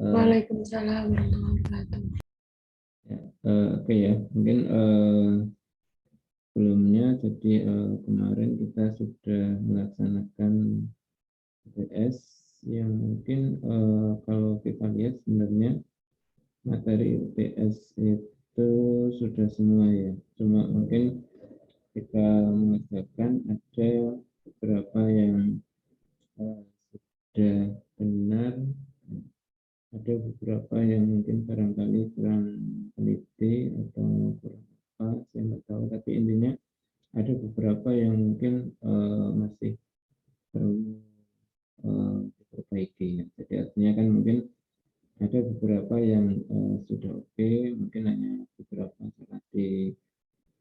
Waalaikumsalam warahmatullahi wabarakatuh. Ya, oke ya, mungkin sebelumnya jadi kemarin kita sudah melaksanakan UTS yang mungkin kalau kita lihat sebenarnya materi UTS itu sudah semua ya, cuma mungkin kita mengerjakan ada beberapa yang sudah benar, ada beberapa yang mungkin barangkali kurang teliti atau kurang apa, saya nggak tahu, tapi intinya ada beberapa yang mungkin masih perlu diperbaiki. Jadi artinya kan mungkin ada beberapa yang sudah oke, mungkin hanya beberapa sangat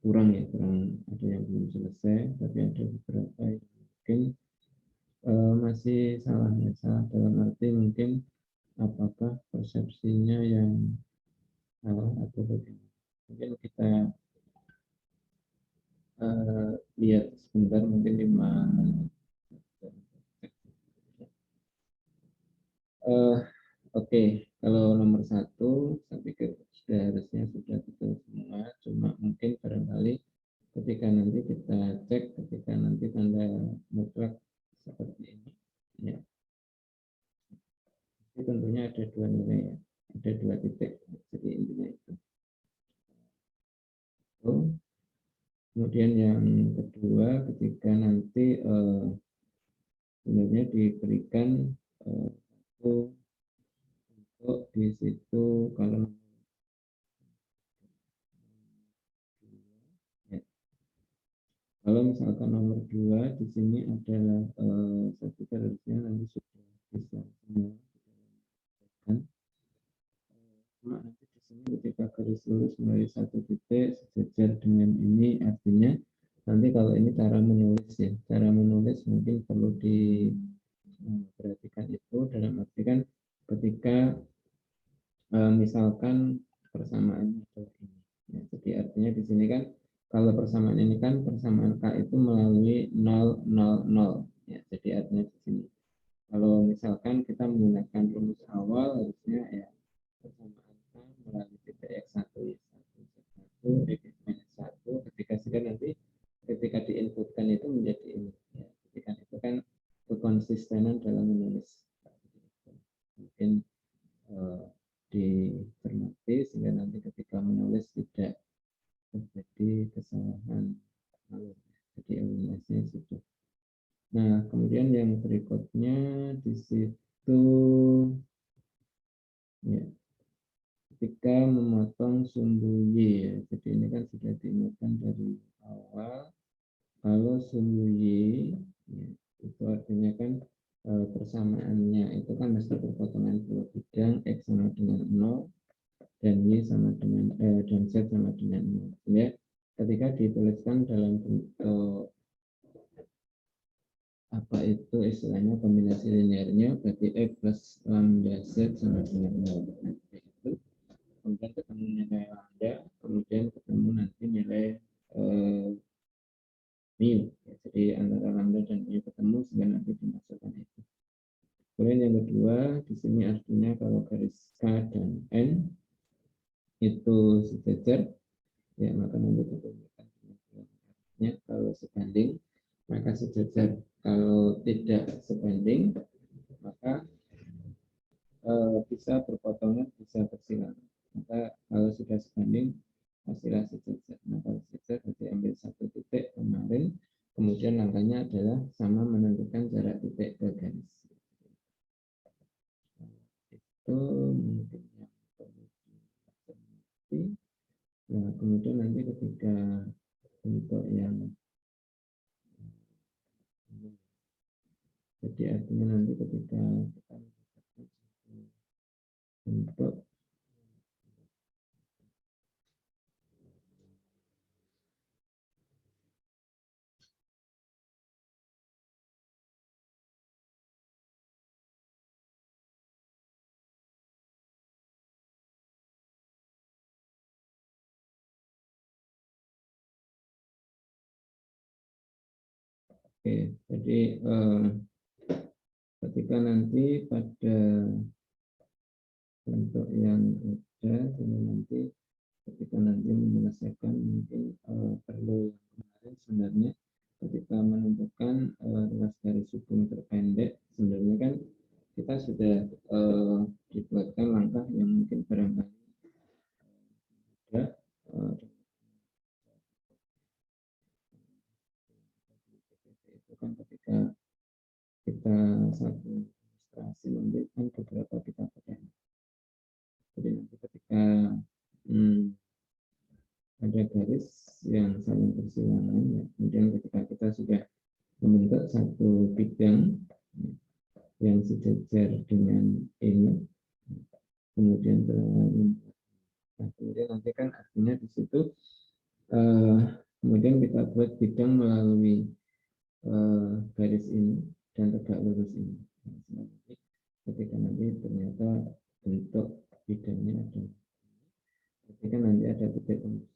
kurang ya, kurang ada yang belum selesai, tapi ada beberapa yang mungkin masih salah ya, salah dalam arti mungkin apakah persepsinya yang salah atau bagaimana. Mungkin kita lihat sebentar, mungkin 5 Oke, kalau nomor 1, saya pikir harusnya sudah betul semua, cuma mungkin barangkali ketika nanti kita cek, ketika nanti tanda mutlak seperti ini, ya, itu tentunya ada 2 nilai ya, ada 2 titik, jadi intinya itu. Kemudian yang kedua, ketika nanti sebenarnya diberikan untuk di situ kalau ya, kalau misalkan nomor 2 di sini adalah saya pikir harusnya nanti sudah bisa semua kan. Cuma nanti di sini ketika garis lurus mulai 1 titik sejajar dengan ini, artinya nanti kalau ini cara menulis ya, cara menulis mungkin perlu diperhatikan itu dalam arti kan ketika misalkan persamaannya adalah ini. Ya, jadi artinya di sini kan kalau persamaan ini kan persamaan K itu melalui 0, 0, 0. Ya, jadi artinya di sini. Kalau misalkan kita menggunakan rumus awal, harusnya ya persamaan K melalui titik X1, Y1, X minus 1, ketika sehingga nanti ketika diinputkan itu menjadi ini. Ya, ketika itu kan kekonsistenan dalam menulis. Mungkin dicermati sehingga nanti ketika menulis tidak terjadi kesalahan alur. Jadi eliminasinya sudah. Nah, kemudian yang berikutnya di situ ya, ketika memotong sumbu Y ya. Jadi ini kan sudah diingatkan dari awal. Kalau sumbu Y ya, itu artinya kan persamaannya itu kan mesti perpotongan dua bidang, X sama dengan 0 dan Y sama dengan dan Z sama dengan 0. Ya, ketika dituliskan dalam bentuk apa itu istilahnya kombinasi linearnya, berarti X plus lambda Z sama dengan 0. Nah, itu kemudian ketemu nilai lambda, kemudian ketemu nanti nilai mu. Ya, jadi antara lambda dan mu ketemu sehingga nanti dimasukkan itu. Kemudian yang kedua, di sini artinya kalau garis K dan N itu sejajar, ya maka nanti ditunjukkan artinya kalau sebanding maka sejajar, kalau tidak sebanding maka bisa berpotongan, bisa bersilangan. Maka kalau sudah sebanding hasilnya sejajar. Nah, kalau sejajar berarti ambil 1 titik kemarin, kemudian langkahnya adalah sama menentukan jarak titik ke garis. Itu mungkin yang perlu dicermati. Nah, kemudian nanti ketika untuk yang jadi artinya nanti ketika kita untuk oke, jadi ketika nanti pada bentuk yang ada, sehingga nanti ketika nanti menyelesaikan mungkin perlu yang kemarin sebenarnya ketika menentukan ruas garis hubung terpendek, sebenarnya kan kita sudah dibuatkan langkah yang mungkin barangkali ada itu kan ketika kita satu ilustrasi memberikan beberapa kita pakai. Jadi nanti ketika ada garis yang saling bersilangan, ya, kemudian ketika kita sudah membentuk satu bidang yang sejajar dengan ini, kemudian kemudian nanti kan artinya di situ kemudian kita buat bidang melalui garis ini dan tegak lurus ini. Nanti ketika nanti ternyata bentuk bidangnya ada, ketika nanti ada titik tembus.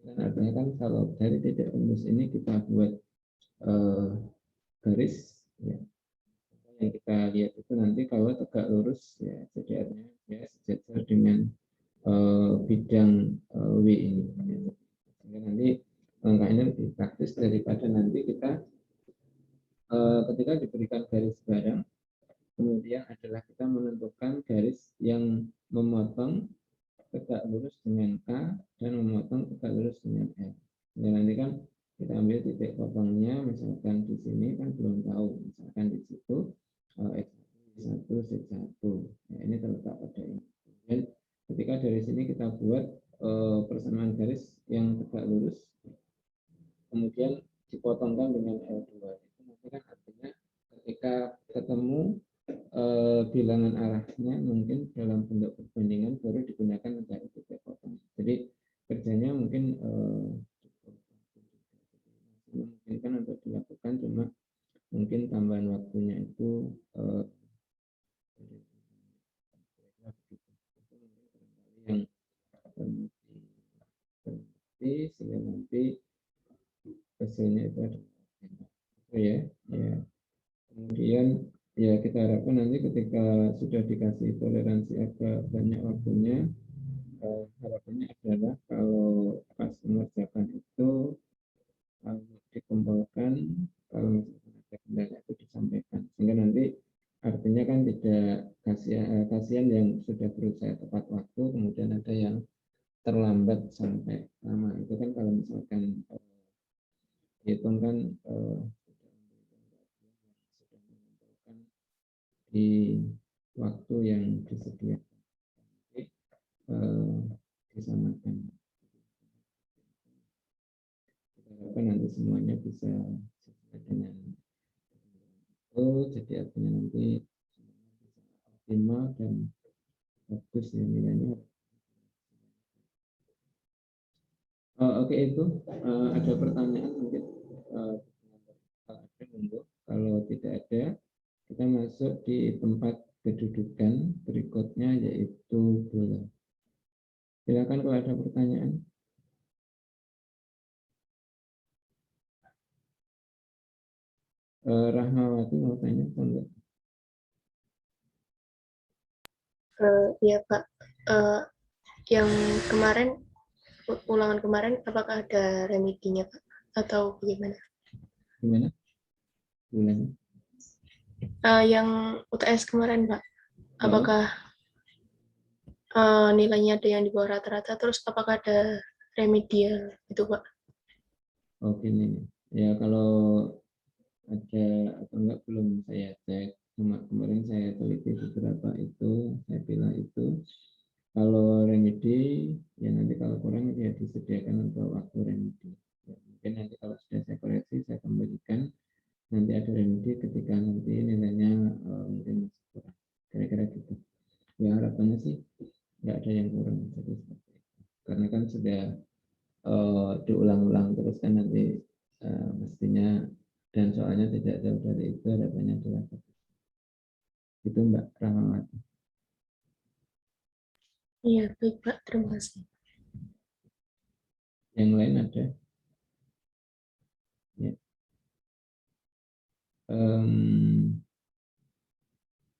Artinya kan kalau dari titik tembus ini kita buat garis, ya, yang kita lihat itu nanti kalau tegak lurus, ya, jadi artinya ya sejajar dengan bidang W ini. Ya. Sehingga nanti langkah ini lebih praktis daripada nanti kita ketika diberikan garis barang, kemudian adalah kita menentukan garis yang memotong tegak lurus dengan K dan memotong tegak lurus dengan L. Dan nanti kan kita ambil titik potongnya, misalkan di sini kan belum tahu, misalkan di situ X1, Z1. Nah, ini terletak pada ini. Dan ketika dari sini kita buat persamaan garis yang tegak lurus, kemudian dipotongkan dengan L2. Itu nanti kan artinya ketika ketemu bilangan arahnya mungkin dalam bentuk perbandingan baru digunakan mencari titik potong. Jadi kerjanya mungkin memungkinkan untuk dilakukan, cuma mungkin tambahan waktunya itu yang berarti sehingga nanti hasilnya itu ada ya. Kemudian ya kita harapkan nanti ketika sudah dikasih toleransi agak banyak waktunya, harapannya adalah kalau pas mengerjakan itu dikumpulkan, kalau misalkan ada kendala itu disampaikan, sehingga nanti artinya kan tidak kasihan yang sudah berusaha tepat waktu kemudian ada yang terlambat sampai lama. Itu kan kalau misalkan hitung kan sudah mengumpulkan di waktu yang disediakan, disamakan. Kita harapkan nanti semuanya bisa sesuai dengan itu, jadi artinya nanti bisa optimal dan bagus ya nilainya. Oke, itu ada pertanyaan mungkin kalau ada monggo, kalau tidak ada kita masuk di tempat kedudukan berikutnya yaitu bola. Silakan kalau ada pertanyaan. Rahmawati mau tanya enggak? Iya Pak, yang kemarin ulangan kemarin apakah ada remedinya Pak atau bagaimana? Gimana? Gimana? Yang UTS kemarin Pak, apakah nilainya ada yang di bawah rata-rata, terus apakah ada remedial itu Pak? Oke nih, ya kalau ada atau enggak belum saya cek, cuma kemarin saya teliti beberapa itu, saya pilih itu. Kalau remedi, ya nanti kalau kurang ya disediakan untuk waktu remedi. Ya, mungkin nanti kalau sudah saya koreksi, saya kembalikan. Nanti ada remedi ketika nanti nilainya mungkin masih kurang. Kira-kira gitu. Ya harapannya sih nggak ada yang kurang. Jadi seperti itu. Karena kan sudah diulang-ulang terus kan nanti mestinya, dan soalnya tidak jauh dari itu harapannya adalah itu Mbak Rahmawati. Iya baik Pak, terima kasih. Yang lain ada? Ya.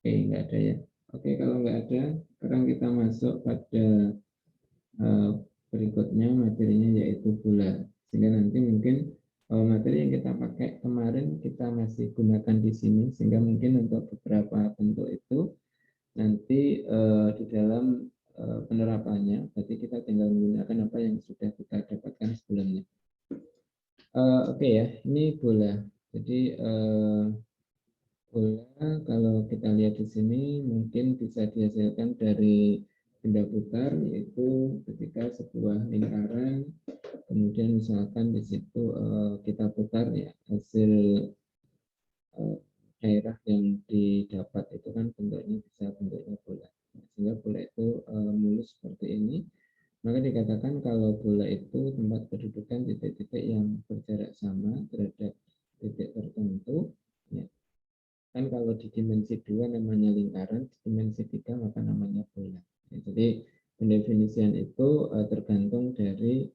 Oke, nggak ada ya. Oke, kalau nggak ada, sekarang kita masuk pada berikutnya materinya yaitu bola. Sehingga nanti mungkin materi yang kita pakai kemarin kita masih gunakan di sini, sehingga mungkin untuk beberapa bentuk itu nanti di dalam penerapannya, berarti kita tinggal menggunakan apa yang sudah kita dapatkan sebelumnya. Oke ya, ini bola. Jadi bola kalau kita lihat di sini mungkin bisa dihasilkan dari benda putar, yaitu ketika sebuah lingkaran, kemudian misalkan di situ kita putar ya hasil daerah yang didapat itu kan bentuknya bisa bentuknya bola. Sehingga bola itu mulus seperti ini. Maka dikatakan kalau bola itu tempat kedudukan titik-titik yang berjarak sama terhadap titik tertentu. Ya. Kan kalau di dimensi 2 namanya lingkaran, di dimensi 3 maka namanya bola. Ya, jadi pendefinisian itu tergantung dari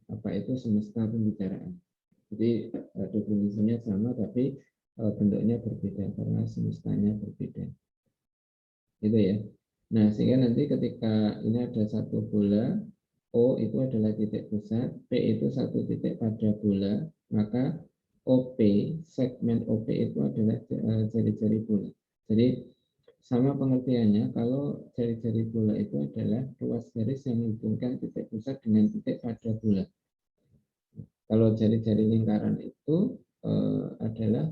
apa itu semesta pembicaraan. Jadi definisinya sama tapi bentuknya berbeda karena semestanya berbeda. Gitu ya. Nah, sehingga nanti ketika ini ada satu bola, O itu adalah titik pusat, P itu satu titik pada bola, maka OP, segmen OP itu adalah jari-jari bola. Jadi sama pengertiannya, kalau jari-jari bola itu adalah ruas garis yang menghubungkan titik pusat dengan titik pada bola. Kalau jari-jari lingkaran itu adalah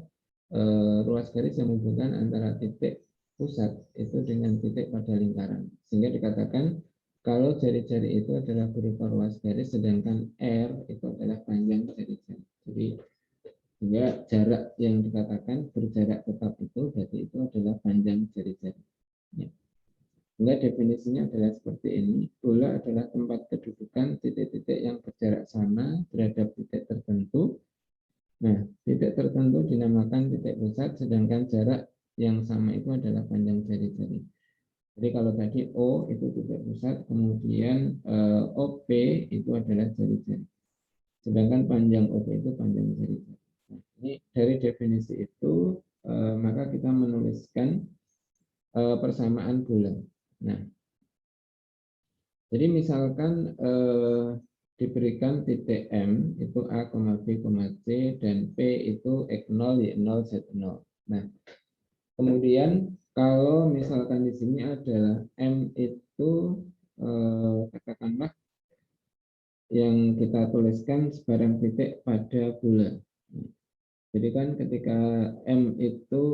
ruas garis yang menghubungkan antara titik pusat itu dengan titik pada lingkaran. Sehingga dikatakan kalau jari-jari itu adalah berupa ruas garis, sedangkan R itu adalah panjang jari-jari. Jadi sehingga jarak yang dikatakan berjarak tetap itu berarti itu adalah panjang jari-jari. Ya. Sehingga definisinya adalah seperti ini. Bola adalah tempat kedudukan titik-titik yang berjarak sama terhadap titik tertentu. Nah, titik tertentu dinamakan titik pusat, sedangkan jarak yang sama itu adalah panjang jari-jari. Jadi kalau tadi O itu titik pusat, kemudian OP itu adalah jari-jari. Sedangkan panjang OP itu panjang jari-jari. Nah, ini dari definisi itu, maka kita menuliskan persamaan bola. Nah, jadi misalkan diberikan titik M itu A, B, C dan P itu X0, Y0, Z0. Nah, kemudian kalau misalkan di sini adalah M itu katakanlah yang kita tuliskan sebarang titik pada bola. Jadi kan ketika M itu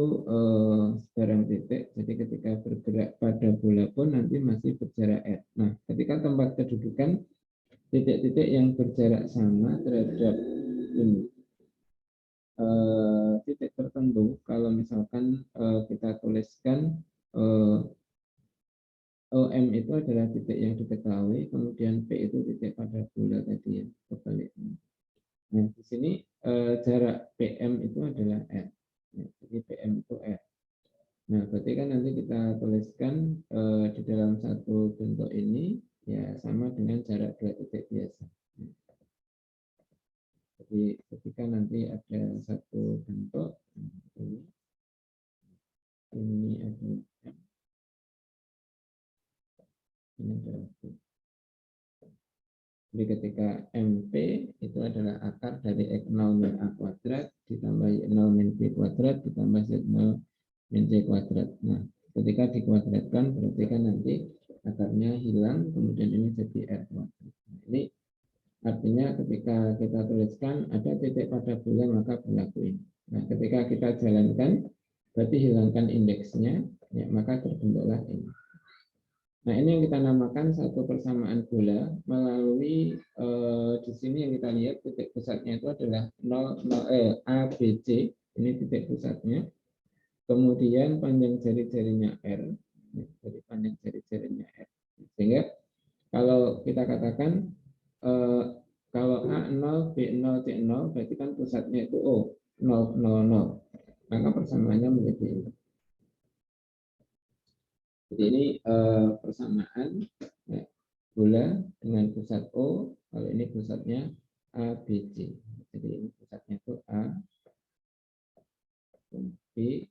sebarang titik, jadi ketika bergerak pada bola pun nanti masih berjarak R. Nah, ketika tempat kedudukan titik-titik yang berjarak sama terhadap ini titik tertentu, kalau misalkan kita tuliskan OM itu adalah titik yang diketahui, kemudian P itu titik pada bola tadi ya, kebaliknya. Nah, di sini jarak PM itu adalah R. Ya, jadi PM itu R. Nah, berarti kan nanti kita tuliskan di dalam satu bentuk ini ya sama dengan jarak dua titik biasa. Jadi ketika nanti ada satu bentuk ini ada ini adalah jadi ketika MP itu adalah akar dari X0 min A kuadrat ditambah Y0 min B kuadrat ditambah Z0 min C kuadrat. Nah, ketika dikuadratkan berarti kan nanti akarnya hilang, kemudian ini jadi R kuadrat. Nah, ini artinya ketika kita tuliskan ada titik pada bola maka berlaku ini. Nah, ketika kita jalankan berarti hilangkan indeksnya, ya, maka terbentuklah ini. Nah, ini yang kita namakan satu persamaan bola melalui di sini yang kita lihat titik pusatnya itu adalah A, B, C, ini titik pusatnya. Kemudian panjang jari-jarinya R, jadi panjang jari-jarinya R. Sehingga kalau kita katakan kalau A0, B0, C0, berarti kan pusatnya itu O, 0, 0, 0. Maka persamaannya menjadi ini. Jadi ini persamaan ya, bola dengan pusat O, kalau ini pusatnya A, B, C. Jadi ini pusatnya itu A, B,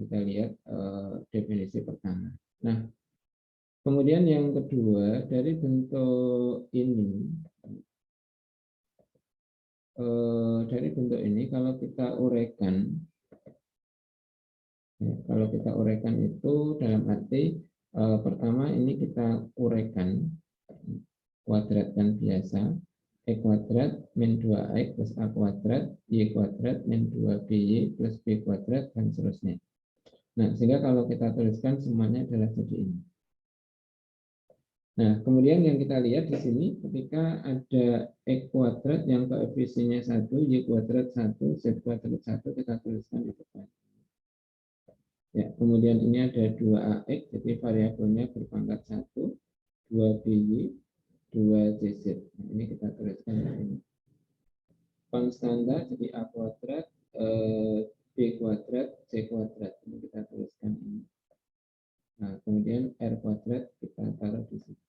kita lihat definisi pertama. Nah, kemudian yang kedua, dari bentuk ini, kalau kita uraikan, itu dalam arti pertama ini kita uraikan kuadratkan biasa, E kuadrat min 2X plus A kuadrat, Y kuadrat min 2BY plus B kuadrat, dan seterusnya. Nah, sehingga kalau kita tuliskan semuanya adalah jadi ini. Nah, kemudian yang kita lihat di sini, ketika ada X kuadrat yang koefisiennya 1, Y kuadrat 1, Z kuadrat 1, kita tuliskan di depan. Ya, kemudian ini ada 2AX, jadi variabelnya berpangkat 1, 2BY, 2CZ. Nah, ini kita tuliskan di sini. Konstanta jadi A kuadrat, B kuadrat, C kuadrat. Ini kita tuliskan ini. Nah, kemudian R kuadrat kita taruh di sini.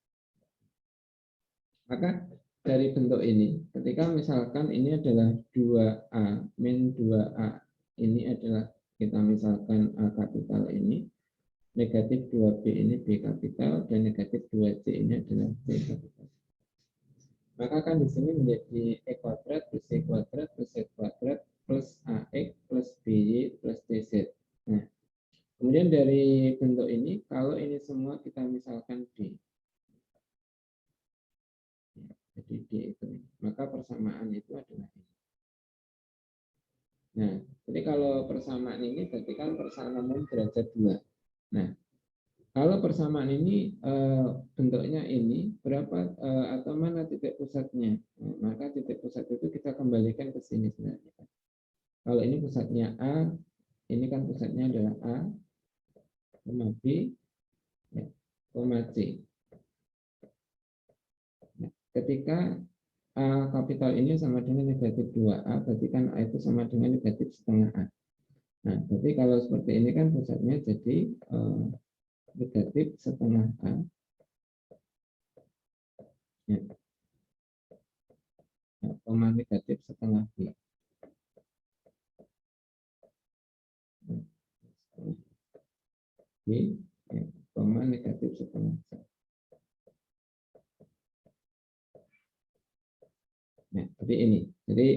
Maka dari bentuk ini, ketika misalkan ini adalah 2A min 2A, ini adalah kita misalkan A kapital ini, negatif 2B ini B kapital, dan negatif 2C ini adalah C kapital. Maka kan di sini menjadi E kuadrat plus C kuadrat plus Z kuadrat plus AX plus BY plus DZ. Nah, kemudian dari bentuk ini, kalau ini semua kita misalkan D. Jadi D itu, maka persamaan itu adalah ini. Nah, jadi kalau persamaan ini berarti kan persamaan derajat 2. Nah, kalau persamaan ini bentuknya ini berapa atau mana titik pusatnya? Nah, maka titik pusat itu kita kembalikan ke sini sebenarnya. Kalau ini pusatnya A, ini kan pusatnya adalah A, B, ya, C. Nah, ketika A kapital ini sama dengan negatif 2A, berarti kan A itu sama dengan negatif setengah A. Nah, berarti kalau seperti ini kan pusatnya jadi negatif setengah A. Ya. Koma negatif setengah B. B, ya, koma negatif setengah C. Nah, seperti ini. Jadi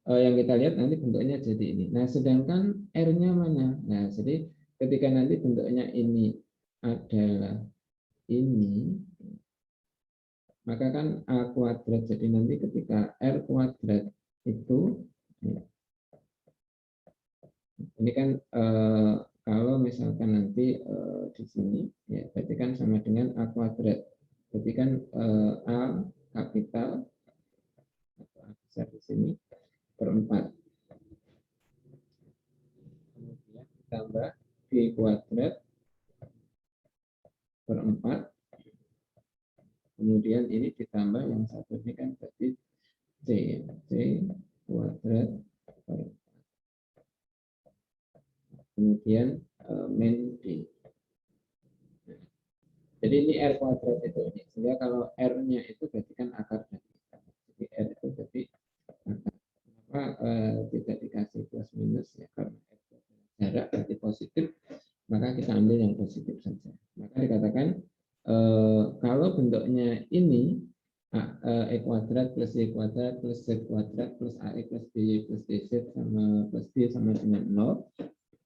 yang kita lihat nanti bentuknya jadi ini. Nah, sedangkan R-nya mana? Nah, jadi ketika nanti bentuknya ini adalah ini, maka kan A kuadrat. Jadi nanti ketika R kuadrat itu, ya, ini kan kalau misalkan nanti di sini, ya berarti kan sama dengan A kuadrat. Berarti kan A kapital atau A besar di sini per 4. Kemudian ditambah B kuadrat per 4. Kemudian ini ditambah yang satu ini kan berarti C kuadrat per 4. Kemudian min D. Jadi ini R kuadrat itu ini. Sehingga kalau R-nya itu berarti kan akar dari. Jadi R itu berarti akar. Kenapa tidak dikasih plus minus ya, karena R jarak berarti positif, maka kita ambil yang positif saja. Maka dikatakan kalau bentuknya ini E kuadrat plus Y kuadrat plus Z kuadrat plus AX plus BY plus DZ sama plus D sama dengan 0,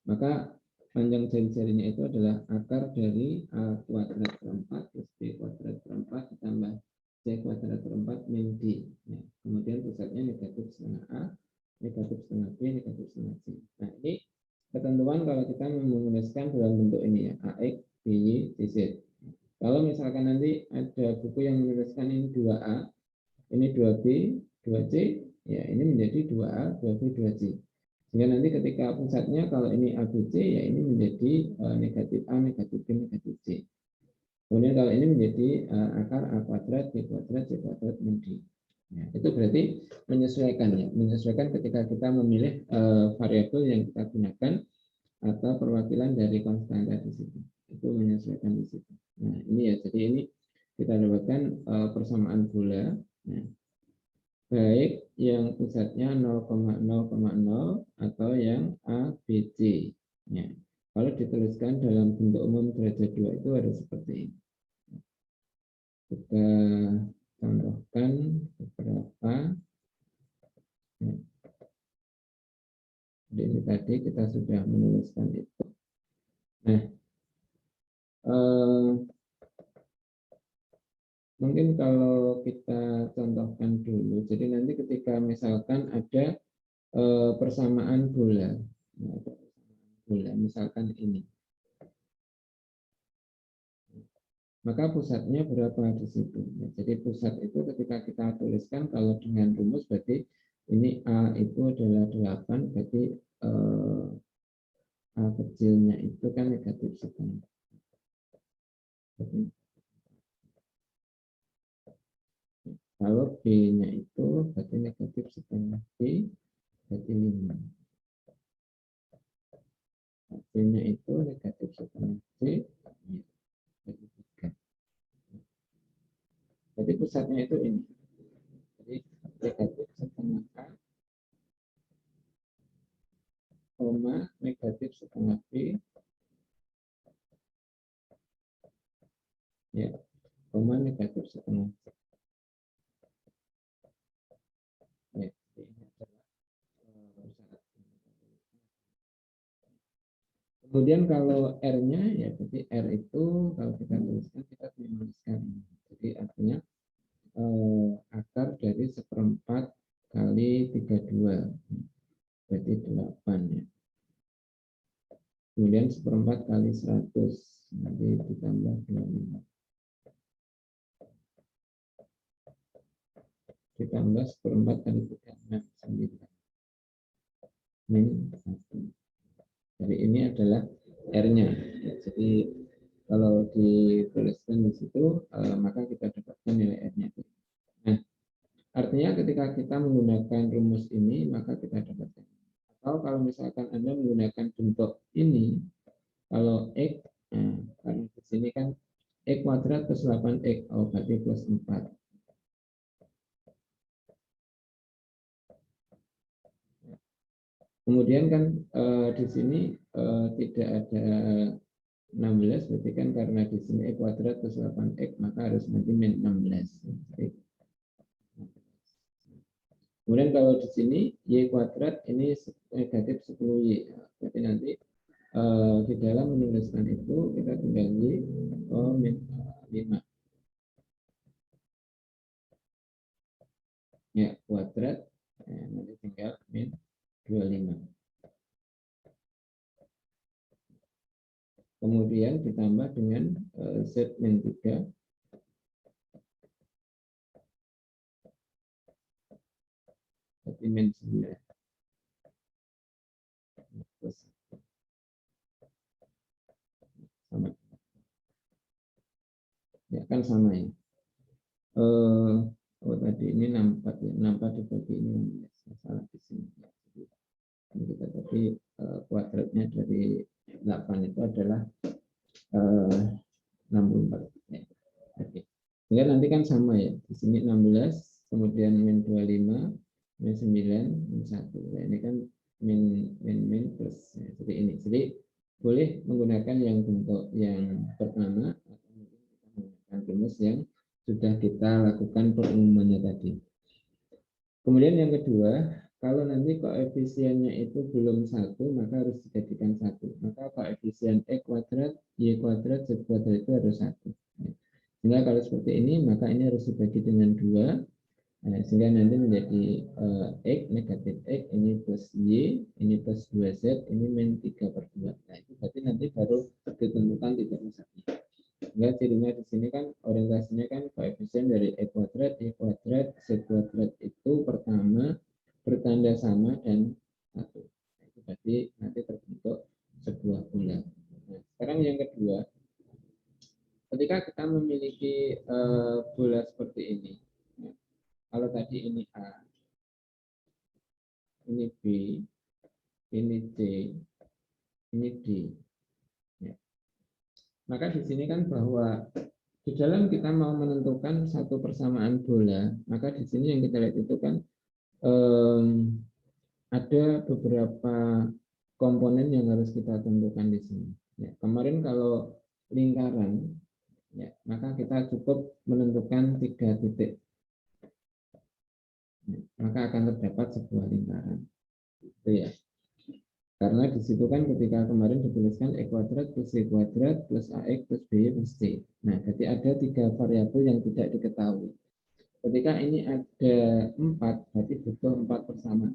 maka panjang jari-jarinya itu adalah akar dari A kuadrat per 4 plus B kuadrat per 4 ditambah C kuadrat per 4 min D. Ya, kemudian pusatnya negatif setengah A, negatif setengah B, negatif setengah C. Nah, ini ketentuan kalau kita menuliskan dalam bentuk ini ya, AX, BY, DZ. Kalau misalkan nanti ada buku yang menuliskan ini 2A, ini 2B, 2C, ya ini menjadi 2A, 2B, 2C. Sehingga nanti ketika pusatnya kalau ini ABC, ya ini menjadi negatif A, negatif B, negatif C. Kemudian kalau ini menjadi akar A kuadrat, B kuadrat, C kuadrat, min D. Ya, itu berarti menyesuaikan ya, menyesuaikan ketika kita memilih variabel yang kita gunakan atau perwakilan dari konstanta di situ. Itu menyesuaikan di situ. Nah, ini ya, jadi ini kita dapatkan persamaan bola. Nah, baik yang pusatnya 0,0,0 atau yang ABC. Ya. Kalau dituliskan dalam bentuk umum derajat 2 itu harus seperti ini. Kita contohkan beberapa. Jadi ini tadi kita sudah menuliskan itu. Nah, mungkin kalau kita contohkan dulu, jadi nanti ketika misalkan ada persamaan bola, misalkan ini, maka pusatnya berapa di situ. Jadi pusat itu ketika kita tuliskan kalau dengan rumus berarti ini A itu adalah 8, berarti A kecilnya itu kan negatif setengah. Kalau B-nya itu berarti negatif setengah B, berarti 5. B-nya itu negatif setengah C, berarti 3. Jadi pusatnya itu ini. Jadi negatif setengah A, negatif setengah B, ya, negatif setengah C. Ya, ini adalah pusat. Kemudian kalau R-nya, ya berarti R itu kalau kita tuliskan, kita menuliskan ini. Jadi artinya akar dari 1/4 kali 32, berarti 8 ya. Kemudian 1/4 kali 100, nanti ditambah 25. Ditambah 1/4 kali 3, 9. Min 1. Jadi ini adalah R-nya. Jadi kalau dituliskan di situ, maka kita dapatkan nilai R-nya. Nah, artinya ketika kita menggunakan rumus ini, maka kita dapatkan. Atau kalau misalkan Anda menggunakan bentuk ini, kalau X, karena di sini kan X kuadrat plus 8X, berarti plus 4. Kemudian kan di sini tidak ada 16, berarti kan karena di sini X kuadrat plus 8X, maka harus nanti min 16. Kemudian kalau di sini Y kuadrat ini negatif 10Y, berarti nanti di dalam menuliskan itu kita tinggal Y min 5. Ya, kuadrat, nanti tinggal min 25. Kemudian ditambah dengan Z min 3. Berarti min 9. Sama. Ya kan sama ya. Tadi ini 64 ya. 64 dibagi ini salah di sini. Jadi kita tadi kuadratnya dari 8 itu adalah 64. Ya. Oke. Sehingga nanti kan sama ya. Di sini 16, kemudian min 25, min 9, min 1. Nah, ini kan min plus. Ya, seperti ini. Jadi boleh menggunakan yang bentuk yang pertama atau mungkin kita menggunakan rumus yang sudah kita lakukan perumumannya tadi. Kemudian yang kedua, kalau nanti koefisiennya itu belum 1, maka harus dijadikan 1. Maka koefisien X kuadrat, Y kuadrat, Z kuadrat itu harus 1. Sehingga kalau seperti ini, maka ini harus dibagi dengan 2. Sehingga nanti menjadi X, negatif X, ini plus Y, ini plus 2Z, ini min 3/2. Nah, itu berarti nanti baru ditentukan tidak musabnya. Sehingga cirinya di sini kan orientasinya kan koefisien dari X kuadrat, Y kuadrat, Z kuadrat itu pertama bertanda sama dan 1. Nah, itu berarti nanti terbentuk sebuah bola. Nah, sekarang yang kedua, ketika kita memiliki bola seperti ini, kalau tadi ini A, ini B, ini C, ini D. Ya. Maka di sini kan bahwa di dalam kita mau menentukan satu persamaan bola, maka di sini yang kita lihat itu kan ada beberapa komponen yang harus kita tentukan di sini. Ya, kemarin kalau lingkaran, ya, maka kita cukup menentukan 3 titik. Ya, maka akan terdapat sebuah lingkaran. Itu ya. Karena di situ kan ketika kemarin dituliskan E kuadrat plus C kuadrat plus AX plus BY plus C. Nah, jadi ada 3 variabel yang tidak diketahui. Ketika ini ada 4, berarti butuh 4 persamaan.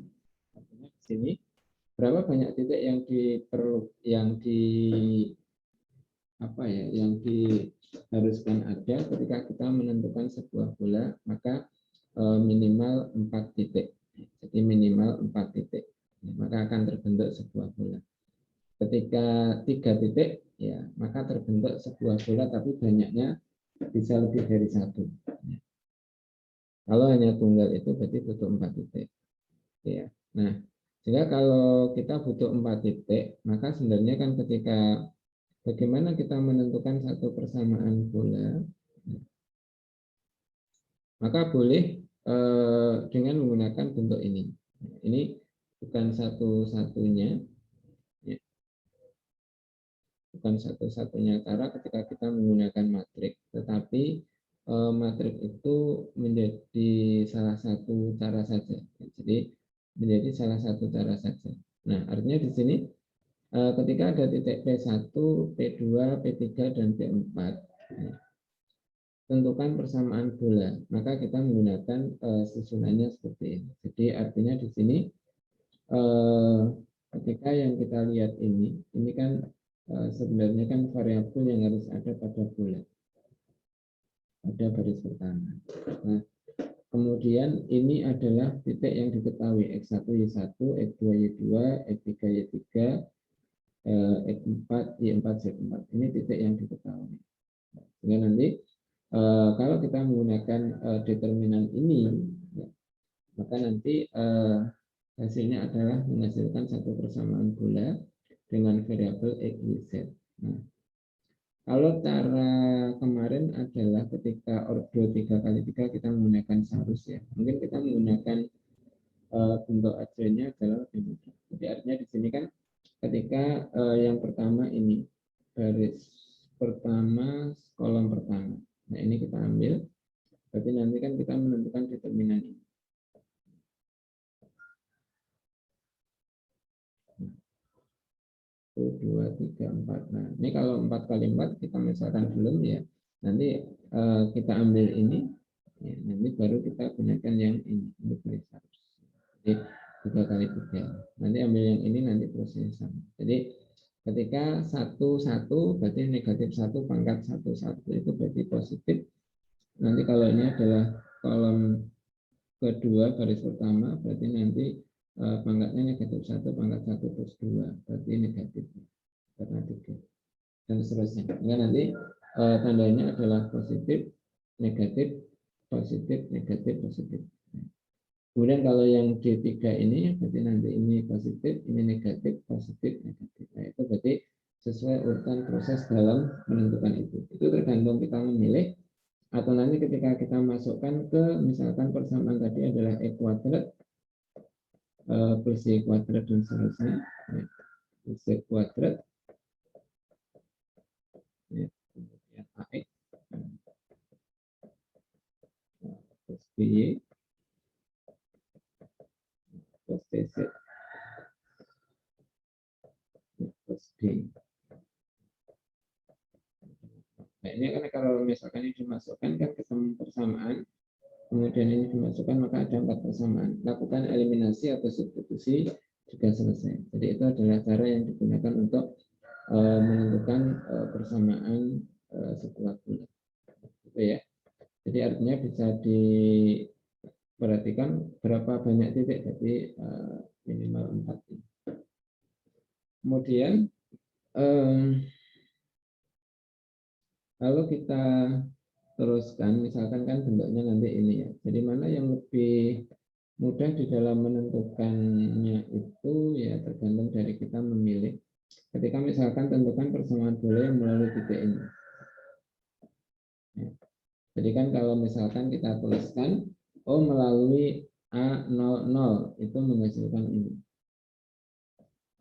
Artinya di sini berapa banyak titik yang diharuskan ada ketika kita menentukan sebuah bola, maka minimal 4 titik. Jadi minimal 4 titik. Maka akan terbentuk sebuah bola. Ketika 3 titik, ya maka terbentuk sebuah bola, tapi banyaknya bisa lebih dari 1. Kalau hanya tunggal itu berarti butuh 4 titik. Ya. Nah, sehingga kalau kita butuh 4 titik, maka sebenarnya kan ketika bagaimana kita menentukan satu persamaan bola, maka boleh dengan menggunakan bentuk ini. Ini bukan satu-satunya, ya, bukan satu-satunya cara ketika kita menggunakan matriks, tetapi matriks itu menjadi salah satu cara saja. Jadi menjadi salah satu cara saja. Nah, artinya di sini ketika ada titik P1, P2, P3, dan P4, tentukan persamaan bola. Maka kita menggunakan susunannya seperti ini. Jadi artinya di sini ketika yang kita lihat ini kan sebenarnya kan variabel yang harus ada pada bola. Ada baris pertama. Nah, kemudian ini adalah titik yang diketahui X1, Y1, X2, Y2, X3, Y3, X4, Y4, Z4. Ini titik yang diketahui. Sehingga nanti kalau kita menggunakan determinan ini, ya, maka nanti hasilnya adalah menghasilkan satu persamaan bola dengan variabel X, Y, Z. Nah, kalau cara kemarin adalah ketika ordo 3x3 kita menggunakan sarus ya. Mungkin kita menggunakan bentuk acuannya adalah lebih mudah. Jadi artinya di sini kan ketika yang pertama ini baris pertama kolom pertama. Nah, ini kita ambil. Berarti nanti kan kita menentukan determinan ini. 1, 2, 3, 4. Nah, ini kalau 4 kali 4 kita misalkan belum ya. Nanti kita ambil ini, ya, nanti baru kita gunakan yang ini untuk baris harus. Jadi 3 kali 3. Nanti ambil yang ini, nanti prosesnya sama. Jadi ketika 1, 1 berarti negatif 1 pangkat 1, 1 itu berarti positif. Nanti kalau ini adalah kolom kedua baris pertama, berarti nanti pangkatnya negatif 1 pangkat 1 plus 2, berarti negatif karena 3 dan seterusnya. Sehingga nanti tandanya adalah positif, negatif, positif, negatif, positif. Kemudian kalau yang D3 ini berarti nanti ini positif, ini negatif, positif, negatif. Nah, itu berarti sesuai urutan proses dalam menentukan itu. Itu tergantung kita memilih, atau nanti ketika kita masukkan ke misalkan persamaan tadi adalah E kuadrat plus Y kuadrat dan seterusnya, plus Y kuadrat, ya, kemudian AX plus BY plus TZ plus D. Nah, ini kan kalau misalkan ini dimasukkan kan ketemu persamaan, kemudian ini dimasukkan maka ada 4 persamaan. Lakukan eliminasi atau substitusi juga selesai. Jadi itu adalah cara yang digunakan untuk menentukan persamaan sebuah bola. Gitu ya. Jadi artinya bisa diperhatikan berapa banyak titik, jadi minimal 4 titik. Kemudian kalau kita teruskan, misalkan kan bentuknya nanti ini ya. Jadi mana yang lebih mudah di dalam menentukannya itu ya tergantung dari kita memilih. Ketika misalkan tentukan persamaan bola yang melalui titik ini. Ya. Jadi kan kalau misalkan kita tuliskan, melalui A00 itu menghasilkan ini.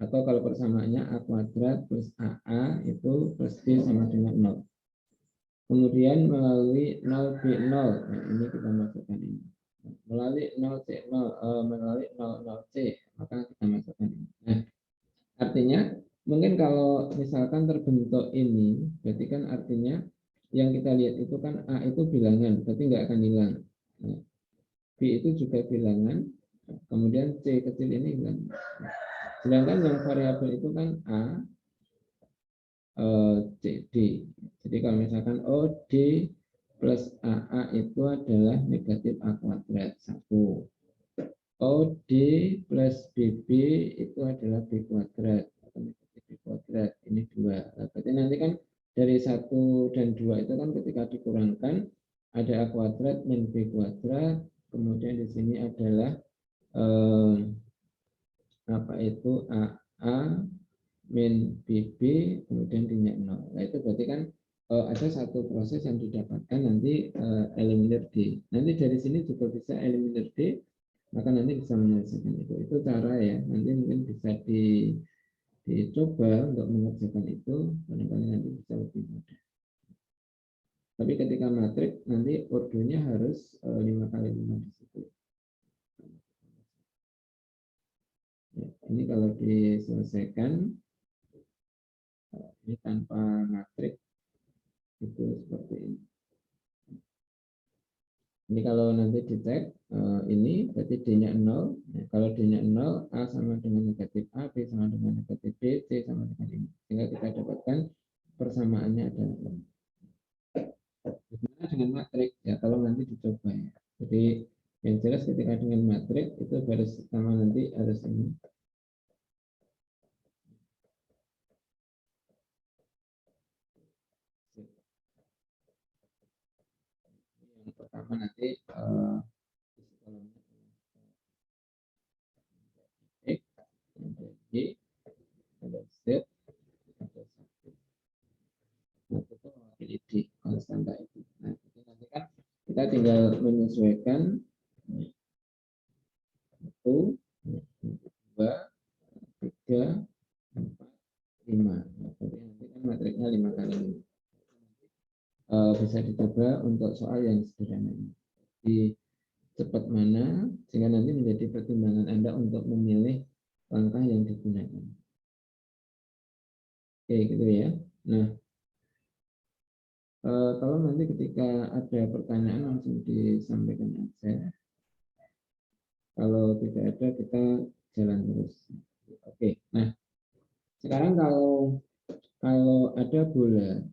Atau kalau persamaannya A kuadrat plus AA itu plus B sama dengan 0. Kemudian melalui 0B0, nah ini kita masukkan ini. Melalui 0C0, melalui 00C, maka kita masukkan ini. Nah, artinya mungkin kalau misalkan terbentuk ini, berarti kan artinya yang kita lihat itu kan A itu bilangan, berarti nggak akan hilang. Nah, B itu juga bilangan, kemudian C kecil ini bilangan. Sedangkan yang variabel itu kan A, C, D. Jadi kalau misalkan OD plus AA itu adalah negatif A kuadrat, 1. OD plus BB itu adalah B kuadrat, atau negatif B kuadrat, ini 2. Berarti nanti kan dari 1 dan 2 itu kan ketika dikurangkan, ada A kuadrat min B kuadrat, kemudian di sini adalah apa itu AA min BB, kemudian dinya 0. Nah itu berarti kan ada satu proses yang didapatkan nanti eliminir D. Nanti dari sini juga bisa eliminir D, maka nanti bisa menyelesaikan itu. Itu cara ya, nanti mungkin bisa dicoba untuk mengerjakan itu, barangkali nanti bisa lebih mudah. Tapi ketika matriks nanti ordonya harus 5 kali 5 di situ. Ya, ini kalau diselesaikan ini tanpa matriks itu seperti ini. Ini kalau nanti dicek ini berarti D-nya 0. Nah, kalau D-nya 0, A sama dengan negatif A, B sama dengan negatif B, C sama dengan ini. Sehingga kita dapatkan persamaannya adalah 0. Bagaimana dengan matriks? Ya kalau nanti dicoba ya. Jadi yang jelas ketika dengan matriks itu baris pertama nanti harus ini. Yang pertama nanti X, ada Y, ada Z, ada 1. Nah, itu mewakili D, konstanta itu. Nah, itu nanti kan kita tinggal menyesuaikan 1, 2, 3, 4, 5. Nah, nanti kan matriksnya 5 kali 5. Bisa dicoba untuk soal yang sederhana ini. Di cepat mana sehingga nanti menjadi pertimbangan Anda untuk memilih langkah yang digunakan. Oke, gitu ya. Nah, kalau nanti ketika ada pertanyaan langsung disampaikan aja. Kalau tidak ada kita jalan terus. Oke, nah sekarang kalau ada bola,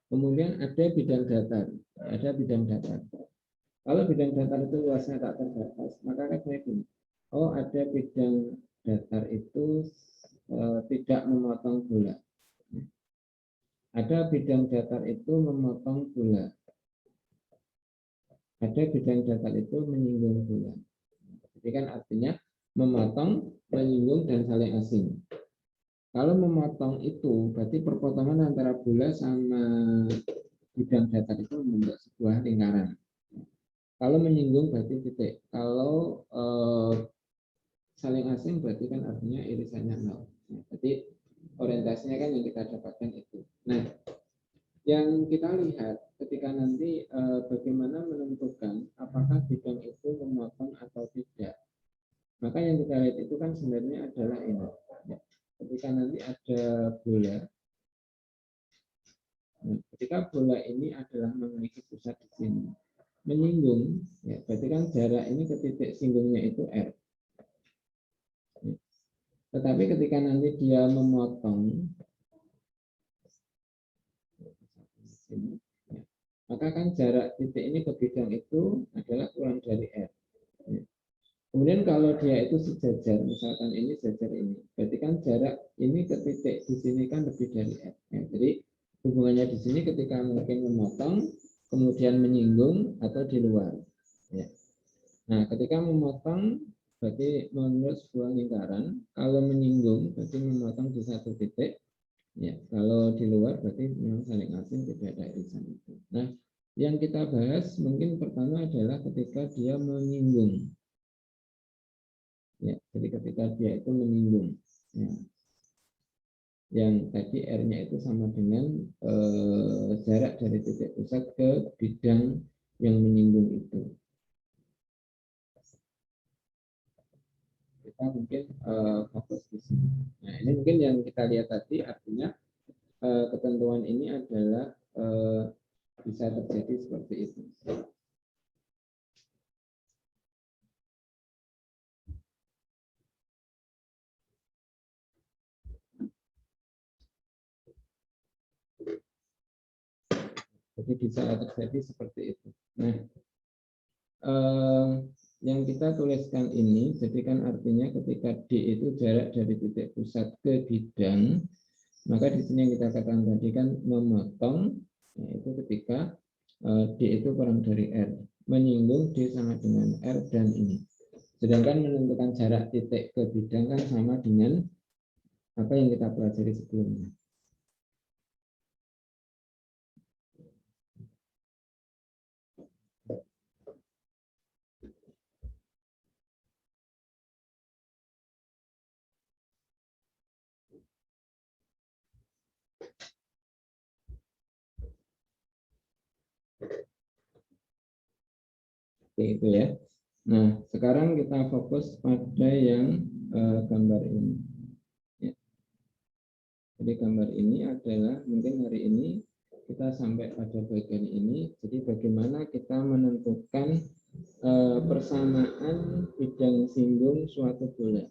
kemudian ada bidang datar, Kalau bidang datar itu luasnya tak terbatas, maka kan begini. Oh, ada bidang datar itu tidak memotong bola. Ada bidang datar itu memotong bola. Ada bidang datar itu menyinggung bola. Jadi kan artinya memotong, menyinggung, dan saling asing. Kalau memotong itu berarti perpotongan antara bola sama bidang datar itu membentuk sebuah lingkaran. Kalau menyinggung berarti titik. Kalau saling asing berarti kan artinya irisannya 0. Nah, berarti orientasinya kan yang kita dapatkan itu. Nah, yang kita lihat ketika nanti bagaimana menentukan apakah bidang itu memotong atau tidak. Maka yang kita lihat itu kan sebenarnya adalah ini. Ya. Ketika nanti ada bola, nah, ketika bola ini adalah memiliki pusat di sini, menyinggung, ya, berarti kan jarak ini ke titik singgungnya itu R. Tetapi ketika nanti dia memotong, maka kan jarak titik ini ke bidang itu adalah kurang dari R. Kemudian kalau dia itu sejajar, misalkan ini sejajar ini, berarti kan jarak ini ke titik di sini kan lebih dari R. Ya, jadi hubungannya di sini ketika mungkin memotong, kemudian menyinggung atau di luar. Ya. Nah, ketika memotong berarti menurut sebuah lingkaran. Kalau menyinggung berarti memotong di satu titik. Ya, kalau di luar berarti memang saling asing, tidak ada irisan itu. Nah, yang kita bahas mungkin pertama adalah ketika dia menyinggung. Ya, jadi ketika dia itu menyinggung. Ya. Yang tadi R-nya itu sama dengan jarak dari titik pusat ke bidang yang menyinggung itu. Kita mungkin fokus di sini. Nah, ini mungkin yang kita lihat tadi, artinya ketentuan ini adalah bisa terjadi seperti itu. Jadi bisa terjadi seperti itu. Nah, yang kita tuliskan ini, jadi kan artinya ketika D itu jarak dari titik pusat ke bidang, maka di sini yang kita katakan tadi kan memotong, yaitu ketika D itu kurang dari R, menyinggung D sama dengan R dan ini. Sedangkan menentukan jarak titik ke bidang kan sama dengan apa yang kita pelajari sebelumnya. Oke, itu ya. Nah, sekarang kita fokus pada yang gambar ini. Ya. Jadi gambar ini adalah mungkin hari ini kita sampai pada bagian ini. Jadi bagaimana kita menentukan persamaan bidang singgung suatu bola.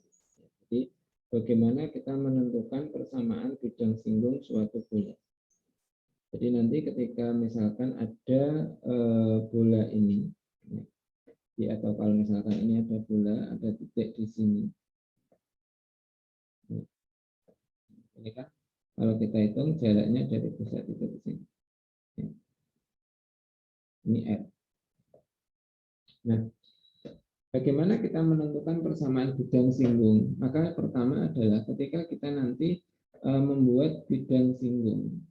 Jadi bagaimana kita menentukan persamaan bidang singgung suatu bola. Jadi nanti ketika misalkan ada bola ini, ya, atau kalau misalkan ini ada bola, ada titik di sini. Ini kan kalau kita hitung jaraknya dari pusat itu ke sini. Ini R. Nah, bagaimana kita menentukan persamaan bidang singgung? Maka pertama adalah ketika kita nanti membuat bidang singgung.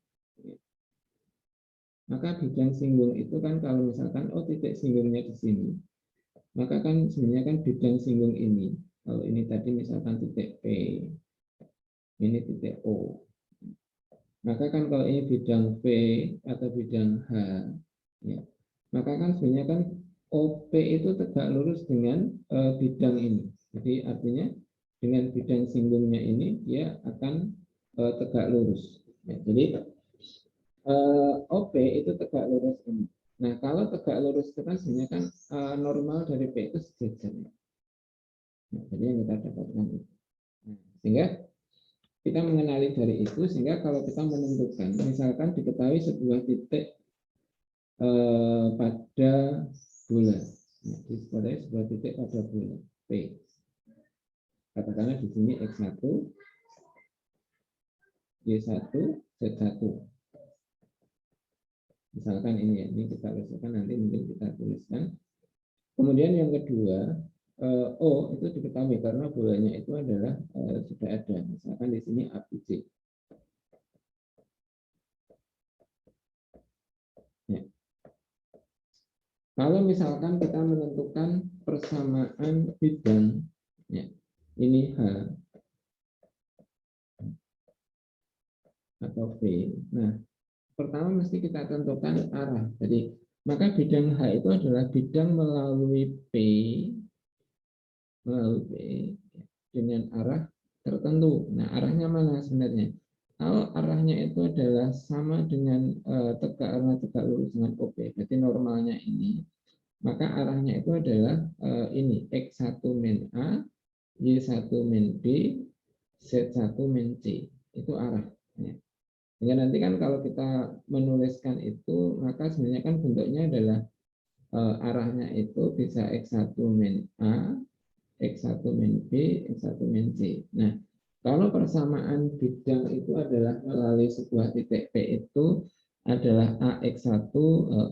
Maka bidang singgung itu kan kalau misalkan titik singgungnya di sini, maka kan sebenarnya kan bidang singgung ini. Kalau ini tadi misalkan titik P, ini titik O. Maka kan kalau ini bidang P atau bidang H, ya, maka kan sebenarnya kan OP itu tegak lurus dengan bidang ini. Jadi artinya dengan bidang singgungnya ini dia akan tegak lurus. Ya, jadi OP itu tegak lurus ini. Nah, kalau tegak lurus itu kan sebenarnya kan normal dari P itu sejajar. Nah, jadi yang kita dapatkan itu. Nah, sehingga kita mengenali dari itu, sehingga kalau kita menentukan, misalkan diketahui sebuah titik pada bola, nah, diketahui sebuah titik pada bola P. Katakanlah di sini X1, Y1, Z1. Misalkan ini ya, ini kita tuliskan, nanti mungkin kita tuliskan. Kemudian yang kedua, O itu diketahui karena bolanya itu adalah sudah ada. Misalkan di sini ABC. Ya. Kalau misalkan kita menentukan persamaan bidang, ya, ini H atau V. Nah, pertama mesti kita tentukan arah. Jadi, maka bidang H itu adalah bidang melalui P dengan arah tertentu. Nah, arahnya mana sebenarnya? Kalau arahnya itu adalah sama dengan tegak lurus dengan OP, berarti normalnya ini, maka arahnya itu adalah ini X1 min A, Y1 min B, Z1 min C. Itu arahnya. Sehingga nanti kan kalau kita menuliskan itu, maka sebenarnya kan bentuknya adalah arahnya itu bisa X1 min A, X1 min B, X1 min C. Nah, kalau persamaan bidang itu adalah melalui sebuah titik P itu adalah AX1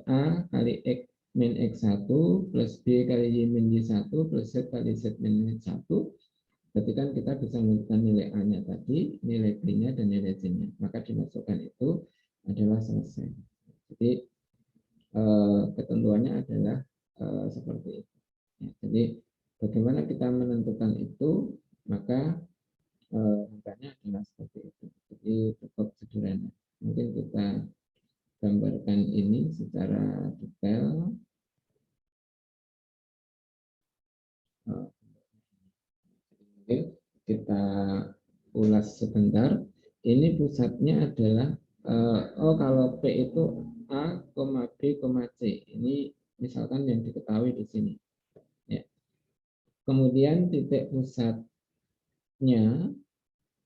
A kali X min X1 plus B kali Y min Y1 plus Z kali Z min Y1. Berarti kan kita bisa menentukan nilai A-nya tadi, nilai B-nya, dan nilai C-nya. Maka dimasukkan itu adalah selesai. Jadi ketentuannya adalah seperti itu. Ya, jadi bagaimana kita menentukan itu, maka angkanya adalah seperti itu. Jadi cukup sederhana. Mungkin kita gambarkan ini secara detail. Oke, kita ulas sebentar. Ini pusatnya adalah kalau P itu A, B, C. Ini misalkan yang diketahui di sini. Ya. Kemudian titik pusatnya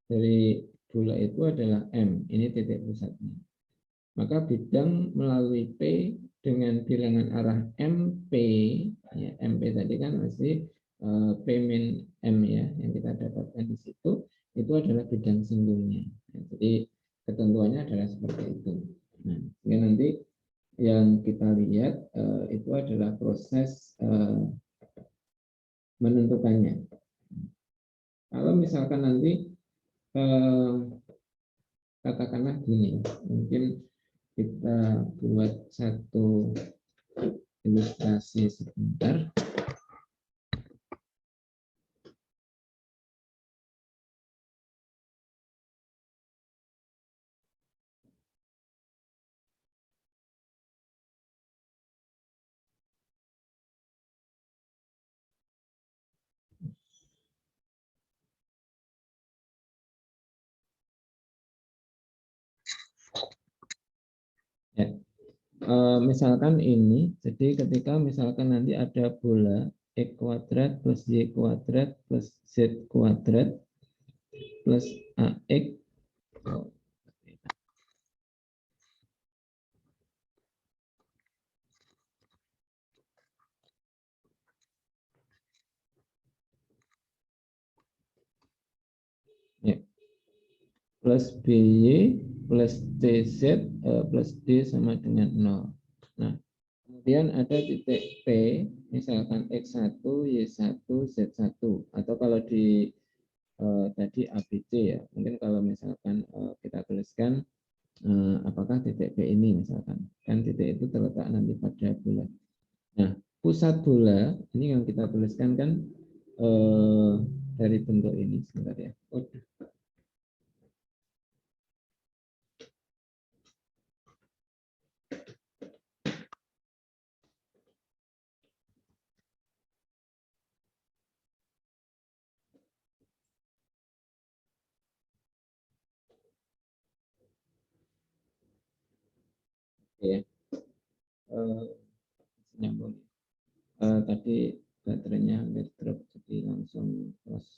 dari bola itu adalah M. Ini titik pusatnya. Maka bidang melalui P dengan bilangan arah MP, ya, MP tadi kan masih P min M ya, yang kita dapatkan di situ, itu adalah bidang singgungnya. Ya, jadi ketentuannya adalah seperti itu. Nah, nanti yang kita lihat itu adalah proses menentukannya. Kalau misalkan nanti katakanlah gini, mungkin kita buat satu ilustrasi sebentar. Ya. Misalkan ini, jadi ketika misalkan nanti ada bola X kuadrat plus Y kuadrat plus Z kuadrat plus AX. Ya. Plus BY plus TZ plus D sama dengan 0. Nah, kemudian ada titik P, misalkan X1, Y1, Z1. Atau kalau di tadi ABC ya, mungkin kalau misalkan kita tuliskan apakah titik P ini misalkan. Kan titik itu terletak nanti pada bola. Nah, pusat bola, ini yang kita tuliskan kan dari bentuk ini. Sebentar ya. Ya, nyambung. Tadi baterainya hampir drop, jadi langsung close.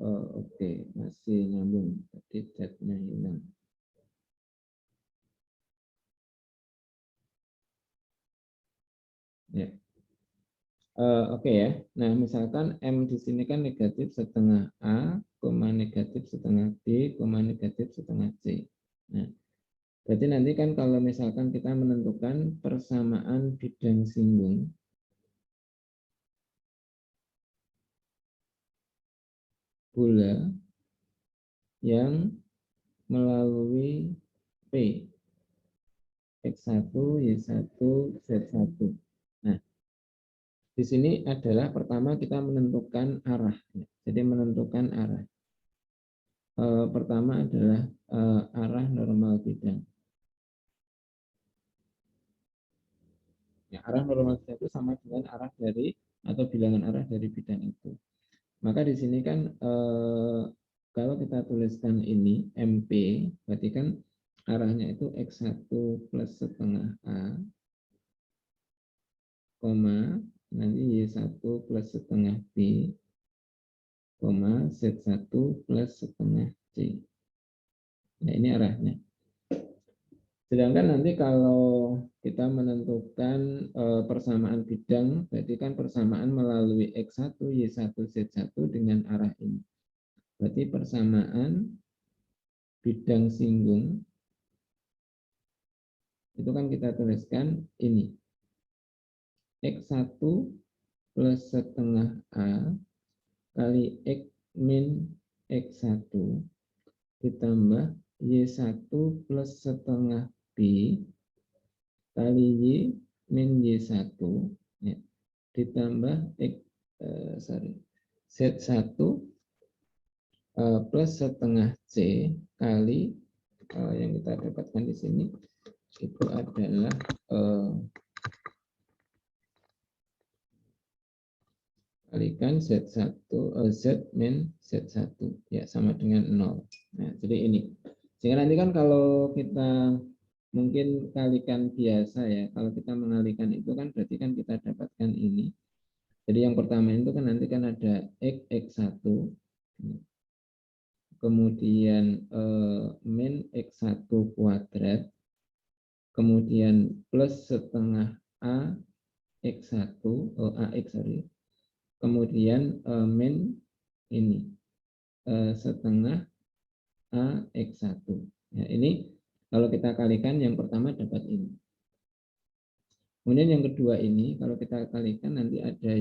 Oke, masih nyambung. Tadi chatnya hilang. Ya. Oke ya. Nah, misalkan M di sini kan negatif setengah A, negatif setengah B, negatif setengah C. Nah, berarti nanti kan kalau misalkan kita menentukan persamaan bidang singgung, bola yang melalui P, X1, Y1, Z1. Nah, di sini adalah pertama kita menentukan arah. Jadi menentukan arah. Pertama adalah arah normal bidang. Ya, arah normal bidang itu sama dengan arah dari atau bilangan arah dari bidang itu. Maka di sini kan kalau kita tuliskan ini MP, berarti kan arahnya itu X1 plus setengah A, nanti Y1 plus setengah B, Z1 plus setengah C. Nah, ini arahnya. Sedangkan nanti kalau kita menentukan persamaan bidang, berarti kan persamaan melalui X1, Y1, Z1 dengan arah ini. Berarti persamaan bidang singgung, itu kan kita tuliskan ini. X1 plus setengah A kali X min X1 ditambah Y1 plus setengah B kali Y min Y1 ya, ditambah Z1 plus setengah C kali yang kita dapatkan di sini itu adalah kalikan Z1 Z min Z1 ya sama dengan 0. Nah, jadi ini. Sehingga nanti kan kalau kita mungkin kalikan biasa ya, kalau kita mengalikan itu kan berarti kan kita dapatkan ini. Jadi yang pertama itu kan nanti kan ada X1 kemudian min X1 kuadrat kemudian plus setengah A X1 AX sorry kemudian min ini setengah A X1 ya, ini kalau kita kalikan yang pertama dapat ini. Kemudian yang kedua ini kalau kita kalikan nanti ada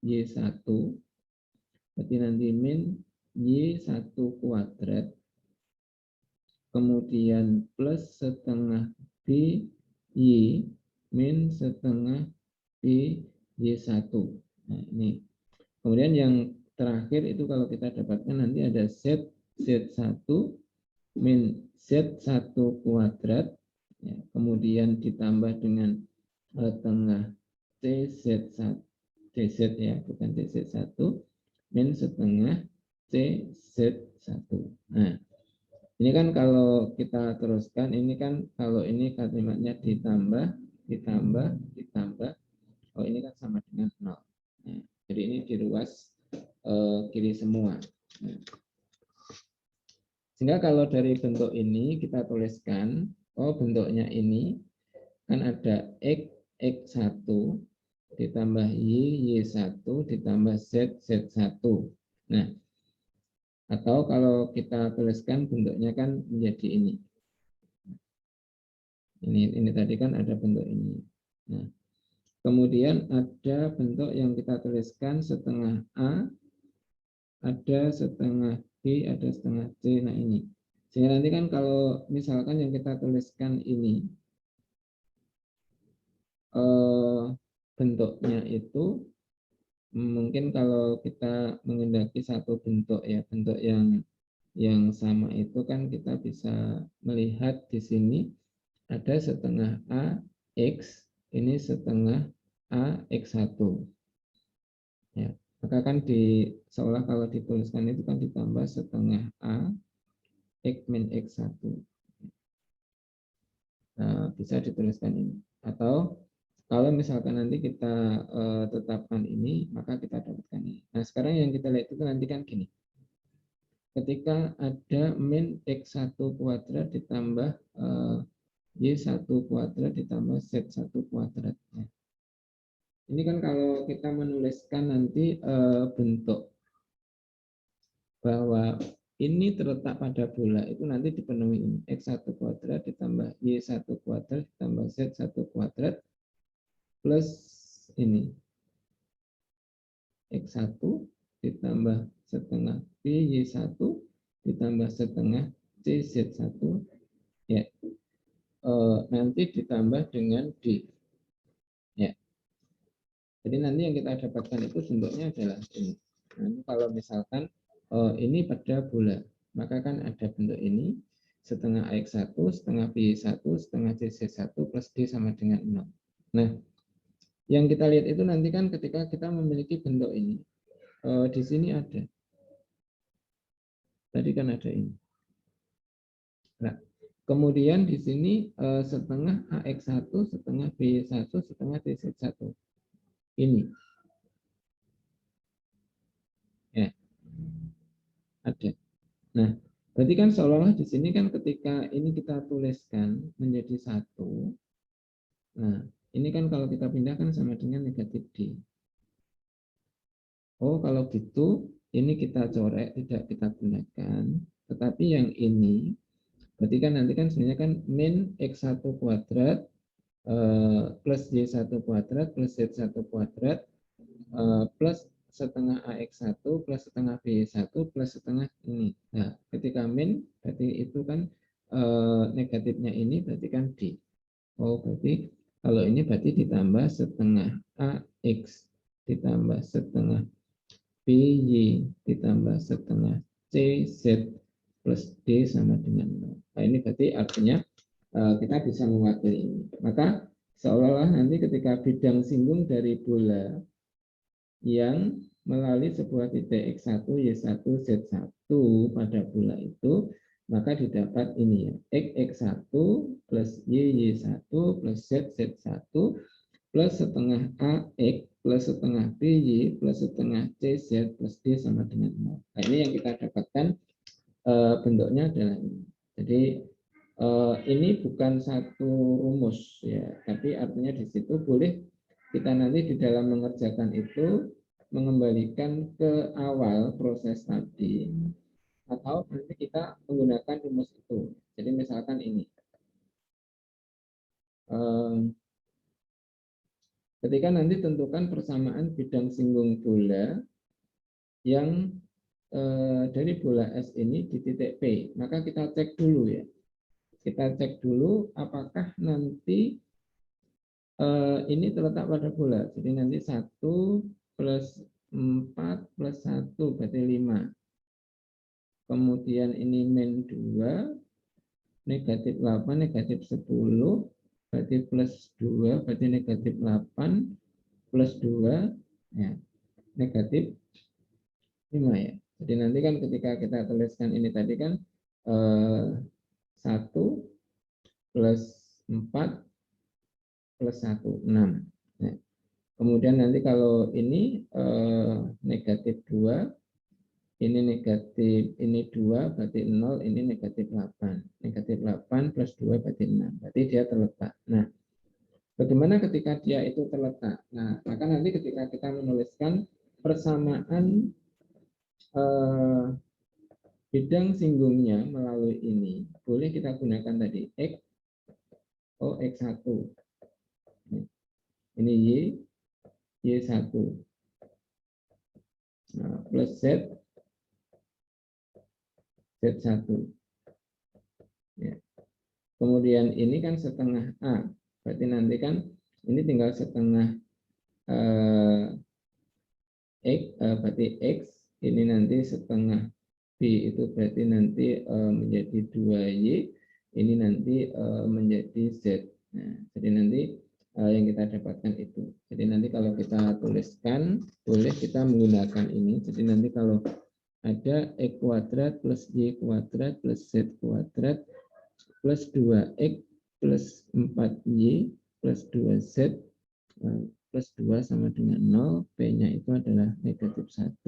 Y1 berarti nanti min Y1 kuadrat kemudian plus setengah B Y min setengah B Y1. Nah, ini. Kemudian yang terakhir itu kalau kita dapatkan nanti ada Z1 min Z1 kuadrat ya, kemudian ditambah dengan tengah CZ1 CZ ya bukan CZ1 min setengah CZ1. Nah ini kan kalau kita teruskan ini kan kalau ini kalimatnya ditambah oh ini kan sama dengan 0. Nah, jadi ini di ruas kiri semua. Nah, sehingga kalau dari bentuk ini kita tuliskan, oh bentuknya ini kan ada X1 ditambah Y1 ditambah Z1. Nah, atau kalau kita tuliskan bentuknya kan menjadi ini. Ini tadi kan ada bentuk ini. Nah, kemudian ada bentuk yang kita tuliskan setengah A, ada setengah B, ada setengah C. Nah ini. Sehingga nanti kan kalau misalkan yang kita tuliskan ini bentuknya itu mungkin kalau kita mengendaki satu bentuk ya bentuk yang sama itu kan kita bisa melihat di sini ada setengah A X ini setengah A X1 ya maka kan seolah kalau dituliskan itu kan ditambah setengah A X min X1 nah, bisa dituliskan ini atau kalau misalkan nanti kita tetapkan ini maka kita dapatkan ini. Nah sekarang yang kita lihat itu nanti kan gini ketika ada min X1 kuadrat ditambah Y1 kuadrat ditambah Z1 kuadrat. Ini kan kalau kita menuliskan nanti bentuk bahwa ini terletak pada bola itu nanti dipenuhi ini. X1 kuadrat ditambah Y1 kuadrat ditambah Z1 kuadrat plus ini. X1 ditambah setengah Y1 ditambah setengah CZ1 ya nanti ditambah dengan D ya jadi nanti yang kita dapatkan itu bentuknya adalah ini nanti kalau misalkan ini pada bola maka kan ada bentuk ini setengah X1 setengah B1 setengah CZ1 plus D sama dengan 0 nah yang kita lihat itu nanti kan ketika kita memiliki bentuk ini di sini ada tadi kan ada ini nah kemudian di sini setengah AX1, setengah B1, setengah TZ1. Ini. Ya. Ada. Nah, Berarti kan seolah-olah di sini kan ketika ini kita tuliskan menjadi 1. Nah, ini kan kalau kita pindahkan sama dengan negatif D. Oh, kalau gitu ini kita coret, tidak kita gunakan. Tetapi yang ini, berarti kan nanti kan sebenarnya kan min X1 kuadrat plus Y1 kuadrat plus Z1 kuadrat plus setengah AX1 plus setengah BY1 plus setengah ini. Nah, ketika min, berarti itu kan negatifnya ini berarti kan D. Oh, berarti kalau ini berarti ditambah setengah AX ditambah setengah BY ditambah setengah CZ plus D sama dengan 0. Nah, ini berarti artinya kita bisa mewakili ini. Maka seolah-olah nanti ketika bidang singgung dari bola yang melalui sebuah titik X1, Y1, Z1 pada bola itu, maka didapat ini ya, X1 plus Y1 plus Z1 plus setengah AX plus setengah BY plus setengah CZ plus D sama dengan 0. Nah, ini yang kita dapatkan bentuknya adalah ini. Jadi ini bukan satu rumus ya, tapi artinya di situ boleh kita nanti di dalam mengerjakan itu mengembalikan ke awal proses tadi atau nanti kita menggunakan rumus itu. Jadi misalkan ini ketika nanti tentukan persamaan bidang singgung bola yang dari bola S ini di titik P, maka kita cek dulu ya. Kita cek dulu apakah nanti ini terletak pada bola. Jadi nanti 1 plus 4 plus 1 berarti 5. Kemudian ini min 2, negatif 8, negatif 10, berarti plus 2, berarti negatif 8, plus 2, ya, negatif 5 ya. Jadi nanti kan ketika kita tuliskan ini tadi kan 1 plus 4 plus 1, 6. Nah, kemudian nanti kalau ini negatif 2, ini negatif, ini 2, berarti 0, ini negatif 8. Negatif 8 plus 2 berarti 6. Berarti dia terletak. Nah, bagaimana ketika dia itu terletak? Nah, maka nanti ketika kita menuliskan persamaan bidang singgungnya melalui ini, boleh kita gunakan tadi X, X1. Ini Y1. Nah, plus Z, Z1. Ya. Kemudian ini kan setengah A. Berarti nanti kan ini tinggal setengah X, berarti X. Ini nanti setengah B itu berarti nanti menjadi 2Y. Ini nanti menjadi Z. Nah, jadi nanti yang kita dapatkan itu. Jadi nanti kalau kita tuliskan, boleh kita menggunakan ini. Jadi nanti kalau ada X kuadrat plus Y kuadrat plus Z kuadrat plus 2X plus 4Y plus 2Z plus 2 sama dengan 0, P-nya itu adalah negatif 1,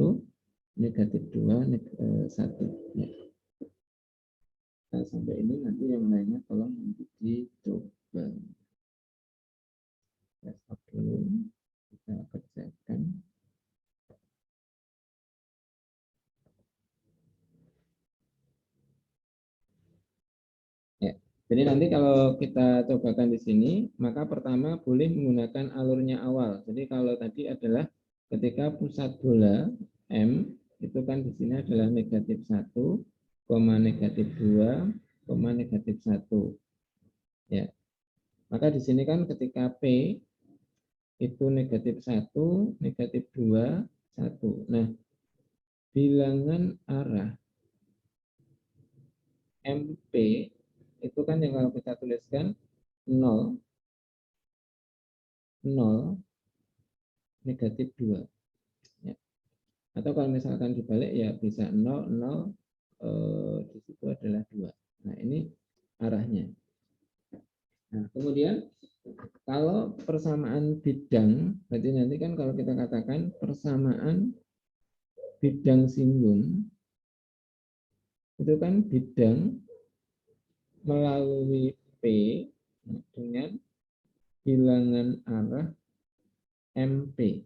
negatif 2, 1. Ya. Nah, sampai ini nanti yang lainnya tolong nanti dicoba. Ya, stop dulu. Kita kerjakan. Ya. Jadi nanti kalau kita cobakan di sini, maka pertama boleh menggunakan alurnya awal. Jadi kalau tadi adalah ketika pusat bola M itu kan di sini adalah negatif 1, negatif 2, negatif 1. Ya. Maka di sini kan ketika P itu negatif 1, negatif 2, 1. Nah, bilangan arah MP itu kan yang kalau kita tuliskan 0, 0, negatif 2. Ya. Atau kalau misalkan dibalik ya bisa 0, 0, di situ adalah 2. Nah, ini arahnya. Nah, kemudian kalau persamaan bidang, berarti nanti kan kalau kita katakan persamaan bidang singgung itu kan bidang melalui P dengan bilangan arah MP.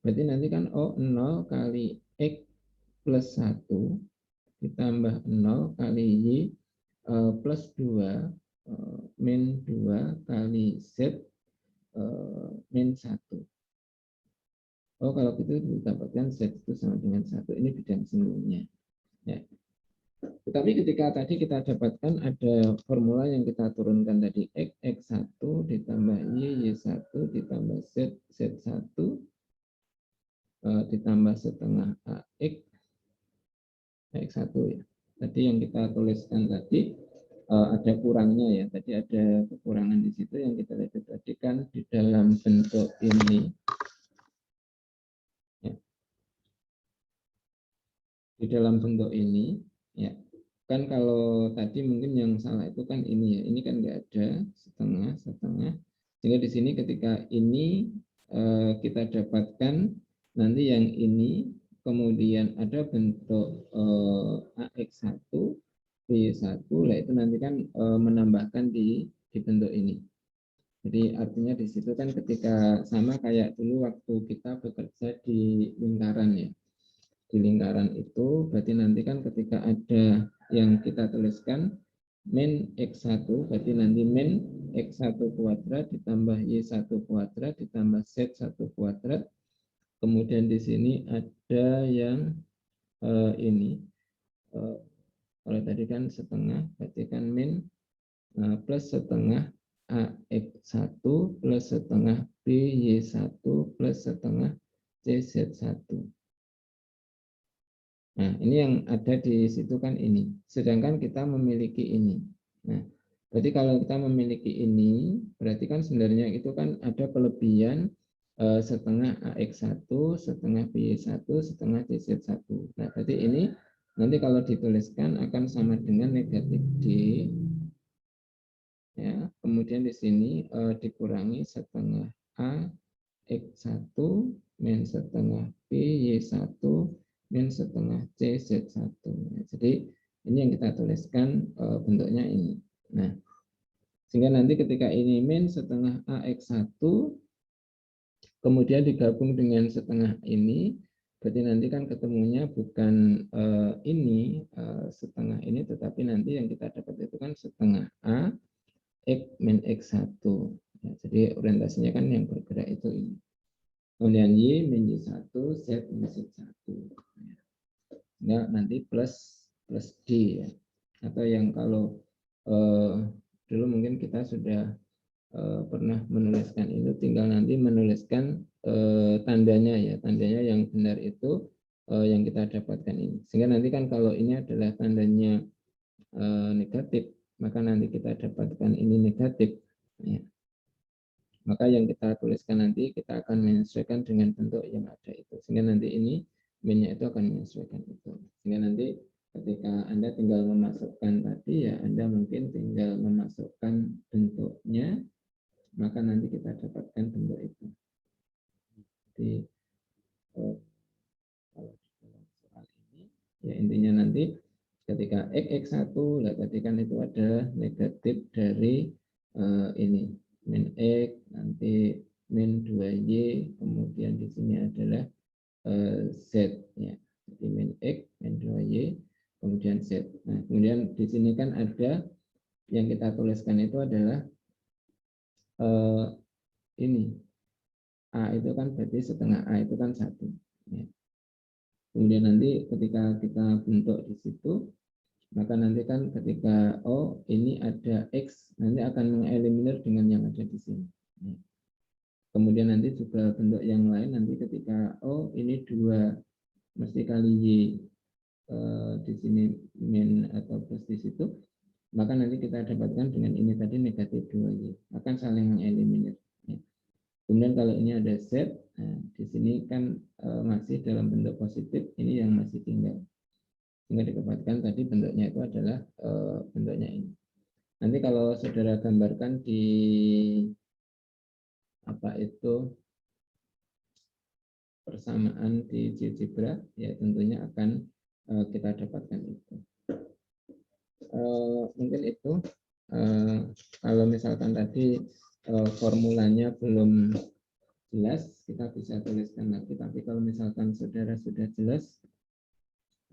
Berarti nanti kan O0 kali X plus 1 ditambah 0 kali Y plus 2 min 2 kali Z min 1. Oh, kalau gitu didapatkan Z itu sama dengan 1. Ini bidang sembunyinya. Ya. Tetapi ketika tadi kita dapatkan ada formula yang kita turunkan tadi X, X1 ditambah Y, Y1 ditambah Z, Z1 ditambah setengah AX, X1 ya. Tadi yang kita tuliskan tadi ada kurangnya ya. Tadi ada kekurangan di situ yang kita lihat tadi kan di dalam bentuk ini. Ya. Di dalam bentuk ini ya. Kan kalau tadi mungkin yang salah itu kan ini ya. Ini kan nggak ada setengah. Sehingga di sini ketika ini kita dapatkan nanti yang ini kemudian ada bentuk AX1 B1 lah itu nanti kan menambahkan di bentuk ini. Jadi artinya di situ kan ketika sama kayak dulu waktu kita bekerja di lingkaran ya. Di lingkaran itu berarti nanti kan ketika ada yang kita tuliskan min X1 berarti nanti min X1 kuadrat ditambah Y1 kuadrat ditambah Z1 kuadrat. Kemudian di sini ada yang ini kalau tadi kan setengah berarti kan min plus setengah AX1 plus setengah BY1 plus setengah CZ1. Nah, ini yang ada di situ kan ini. Sedangkan kita memiliki ini. Nah, berarti kalau kita memiliki ini, berarti kan sebenarnya itu kan ada kelebihan setengah AX1, setengah BY1, setengah CZ1. Nah, berarti ini nanti kalau dituliskan akan sama dengan negatif D. Ya, kemudian di sini dikurangi setengah A X1 min setengah B Y1 min setengah C Z1. Jadi ini yang kita tuliskan bentuknya ini. Nah, sehingga nanti ketika ini min setengah AX1 kemudian digabung dengan setengah ini, berarti nanti kan ketemunya bukan ini setengah ini, tetapi nanti yang kita dapat itu kan setengah A X min X1. Ya, jadi orientasinya kan yang bergerak itu ini. Kemudian Y min Y1, Z min Z1. Ya, nanti plus D ya. Atau yang kalau dulu mungkin kita sudah pernah menuliskan itu, tinggal nanti menuliskan tandanya ya. Tandanya yang benar itu yang kita dapatkan ini. Sehingga nanti kan kalau ini adalah tandanya negatif, maka nanti kita dapatkan ini negatif. Ya. Maka yang kita tuliskan nanti kita akan menyesuaikan dengan bentuk yang ada itu. Sehingga nanti ini min-nya itu akan menyesuaikan itu. Sehingga nanti ketika Anda tinggal memasukkan tadi ya Anda mungkin tinggal memasukkan bentuknya, maka nanti kita dapatkan bentuk itu. Jadi kalau di dalam soal ini ya intinya nanti ketika X1 lah tadi kan itu ada negatif dari ini min X, nanti min 2Y, kemudian di sini adalah Z ya. Jadi min X, min 2Y, kemudian Z. Nah, kemudian di sini kan ada yang kita tuliskan itu adalah ini A itu kan berarti setengah A itu kan 1 ya. Kemudian nanti ketika kita bentuk di situ, maka nanti kan ketika ini ada X, nanti akan mengeliminir dengan yang ada di sini. Kemudian nanti juga bentuk yang lain, nanti ketika ini 2 mesti kali Y di sini min atau plus di situ, maka nanti kita dapatkan dengan ini tadi negatif 2Y, akan saling mengeliminir. Kemudian kalau ini ada Z, nah, di sini kan masih dalam bentuk positif, ini yang masih tinggal. Sehingga dikatakan tadi bentuknya itu adalah bentuknya ini. Nanti kalau saudara gambarkan di apa itu persamaan di GeoGebra, ya tentunya akan kita dapatkan itu. mungkin itu kalau misalkan tadi formulanya belum jelas, kita bisa tuliskan lagi. Tapi kalau misalkan saudara sudah jelas,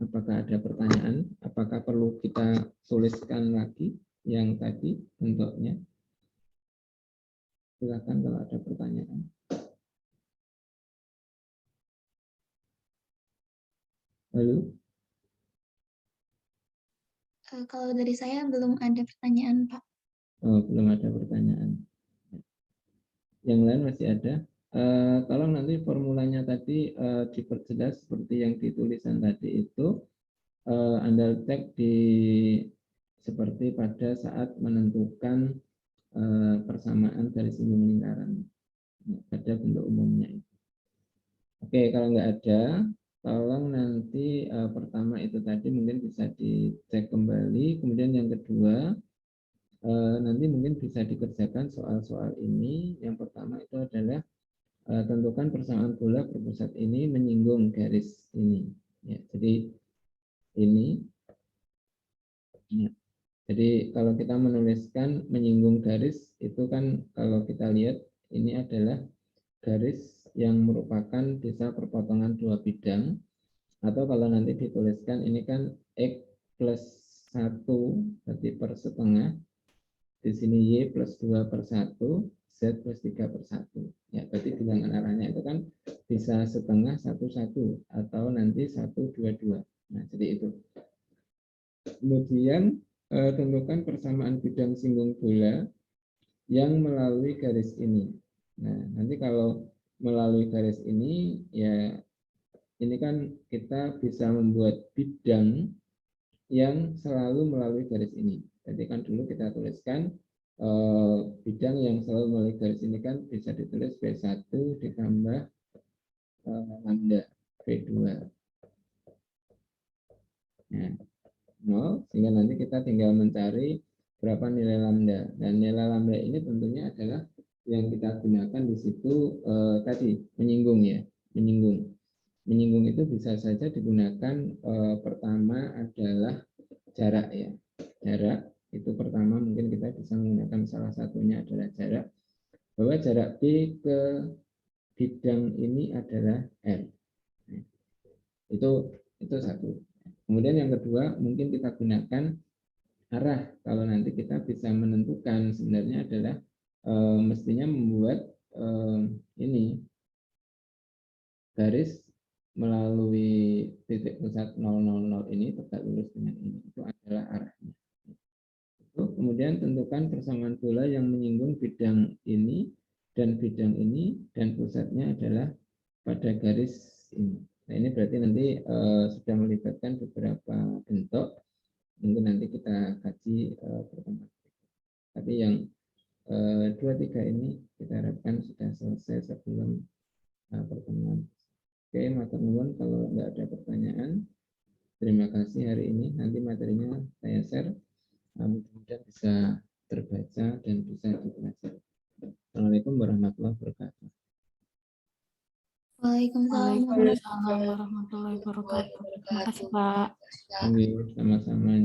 apakah ada pertanyaan? Apakah perlu kita tuliskan lagi yang tadi bentuknya? Silakan kalau ada pertanyaan. Halo? Kalau dari saya belum ada pertanyaan, Pak. Oh, belum ada pertanyaan. Yang lain masih ada? Tolong nanti formulanya tadi diperjelas seperti yang ditulisan tadi itu. Anda cek di seperti pada saat menentukan persamaan garis singgung lingkaran pada bentuk umumnya. Oke, kalau nggak ada, tolong nanti pertama itu tadi mungkin bisa dicek kembali. Kemudian yang kedua, nanti mungkin bisa dikerjakan soal-soal ini. Yang pertama itu adalah tentukan persamaan bola berpusat ini menyinggung garis ini. Ya, jadi ini. Ya. Jadi kalau kita menuliskan menyinggung garis itu kan kalau kita lihat ini adalah garis yang merupakan bisa perpotongan dua bidang, atau kalau nanti dituliskan ini kan X plus 1 berarti per setengah, di sini Y plus 2 per 1, Z plus 3 per 1. Ya, berarti bilangan arahnya itu kan bisa setengah 1, 1 atau nanti 1, 2, 2. Nah, jadi itu. Kemudian tentukan persamaan bidang singgung bola yang melalui garis ini. Nah, nanti kalau melalui garis ini, ya ini kan kita bisa membuat bidang yang selalu melalui garis ini. Jadi kan dulu kita tuliskan bidang yang selalu melalui garis ini kan bisa ditulis B1 ditambah lambda B2. Nah, 0, sehingga nanti kita tinggal mencari berapa nilai lambda. Dan nilai lambda ini tentunya adalah yang kita gunakan di situ tadi, menyinggung ya, menyinggung. Menyinggung itu bisa saja digunakan pertama adalah jarak ya. Jarak itu pertama mungkin kita bisa menggunakan salah satunya adalah jarak. Bahwa jarak B ke bidang ini adalah R. Itu satu. Kemudian yang kedua mungkin kita gunakan arah. Kalau nanti kita bisa menentukan sebenarnya adalah mestinya membuat ini garis melalui titik pusat 000 ini tegak lurus dengan ini, itu adalah arahnya. Itu kemudian tentukan persamaan bola yang menyinggung bidang ini dan bidang ini, dan pusatnya adalah pada garis ini. Nah, ini berarti nanti sudah melibatkan beberapa bentuk. Mungkin nanti kita kaji pertemuan. Tapi yang 2-3 ini kita harapkan sudah selesai sebelum pertemuan. Oke, matur nuwun kalau nggak ada pertanyaan. Terima kasih hari ini. Nanti materinya saya share. Mudah-mudahan bisa terbaca dan bisa dipelajari. Assalamualaikum warahmatullahi wabarakatuh. Waalaikumsalam. Waalaikumsalam warahmatullahi wabarakatuh. Terima kasih, Pak. Sama-sama.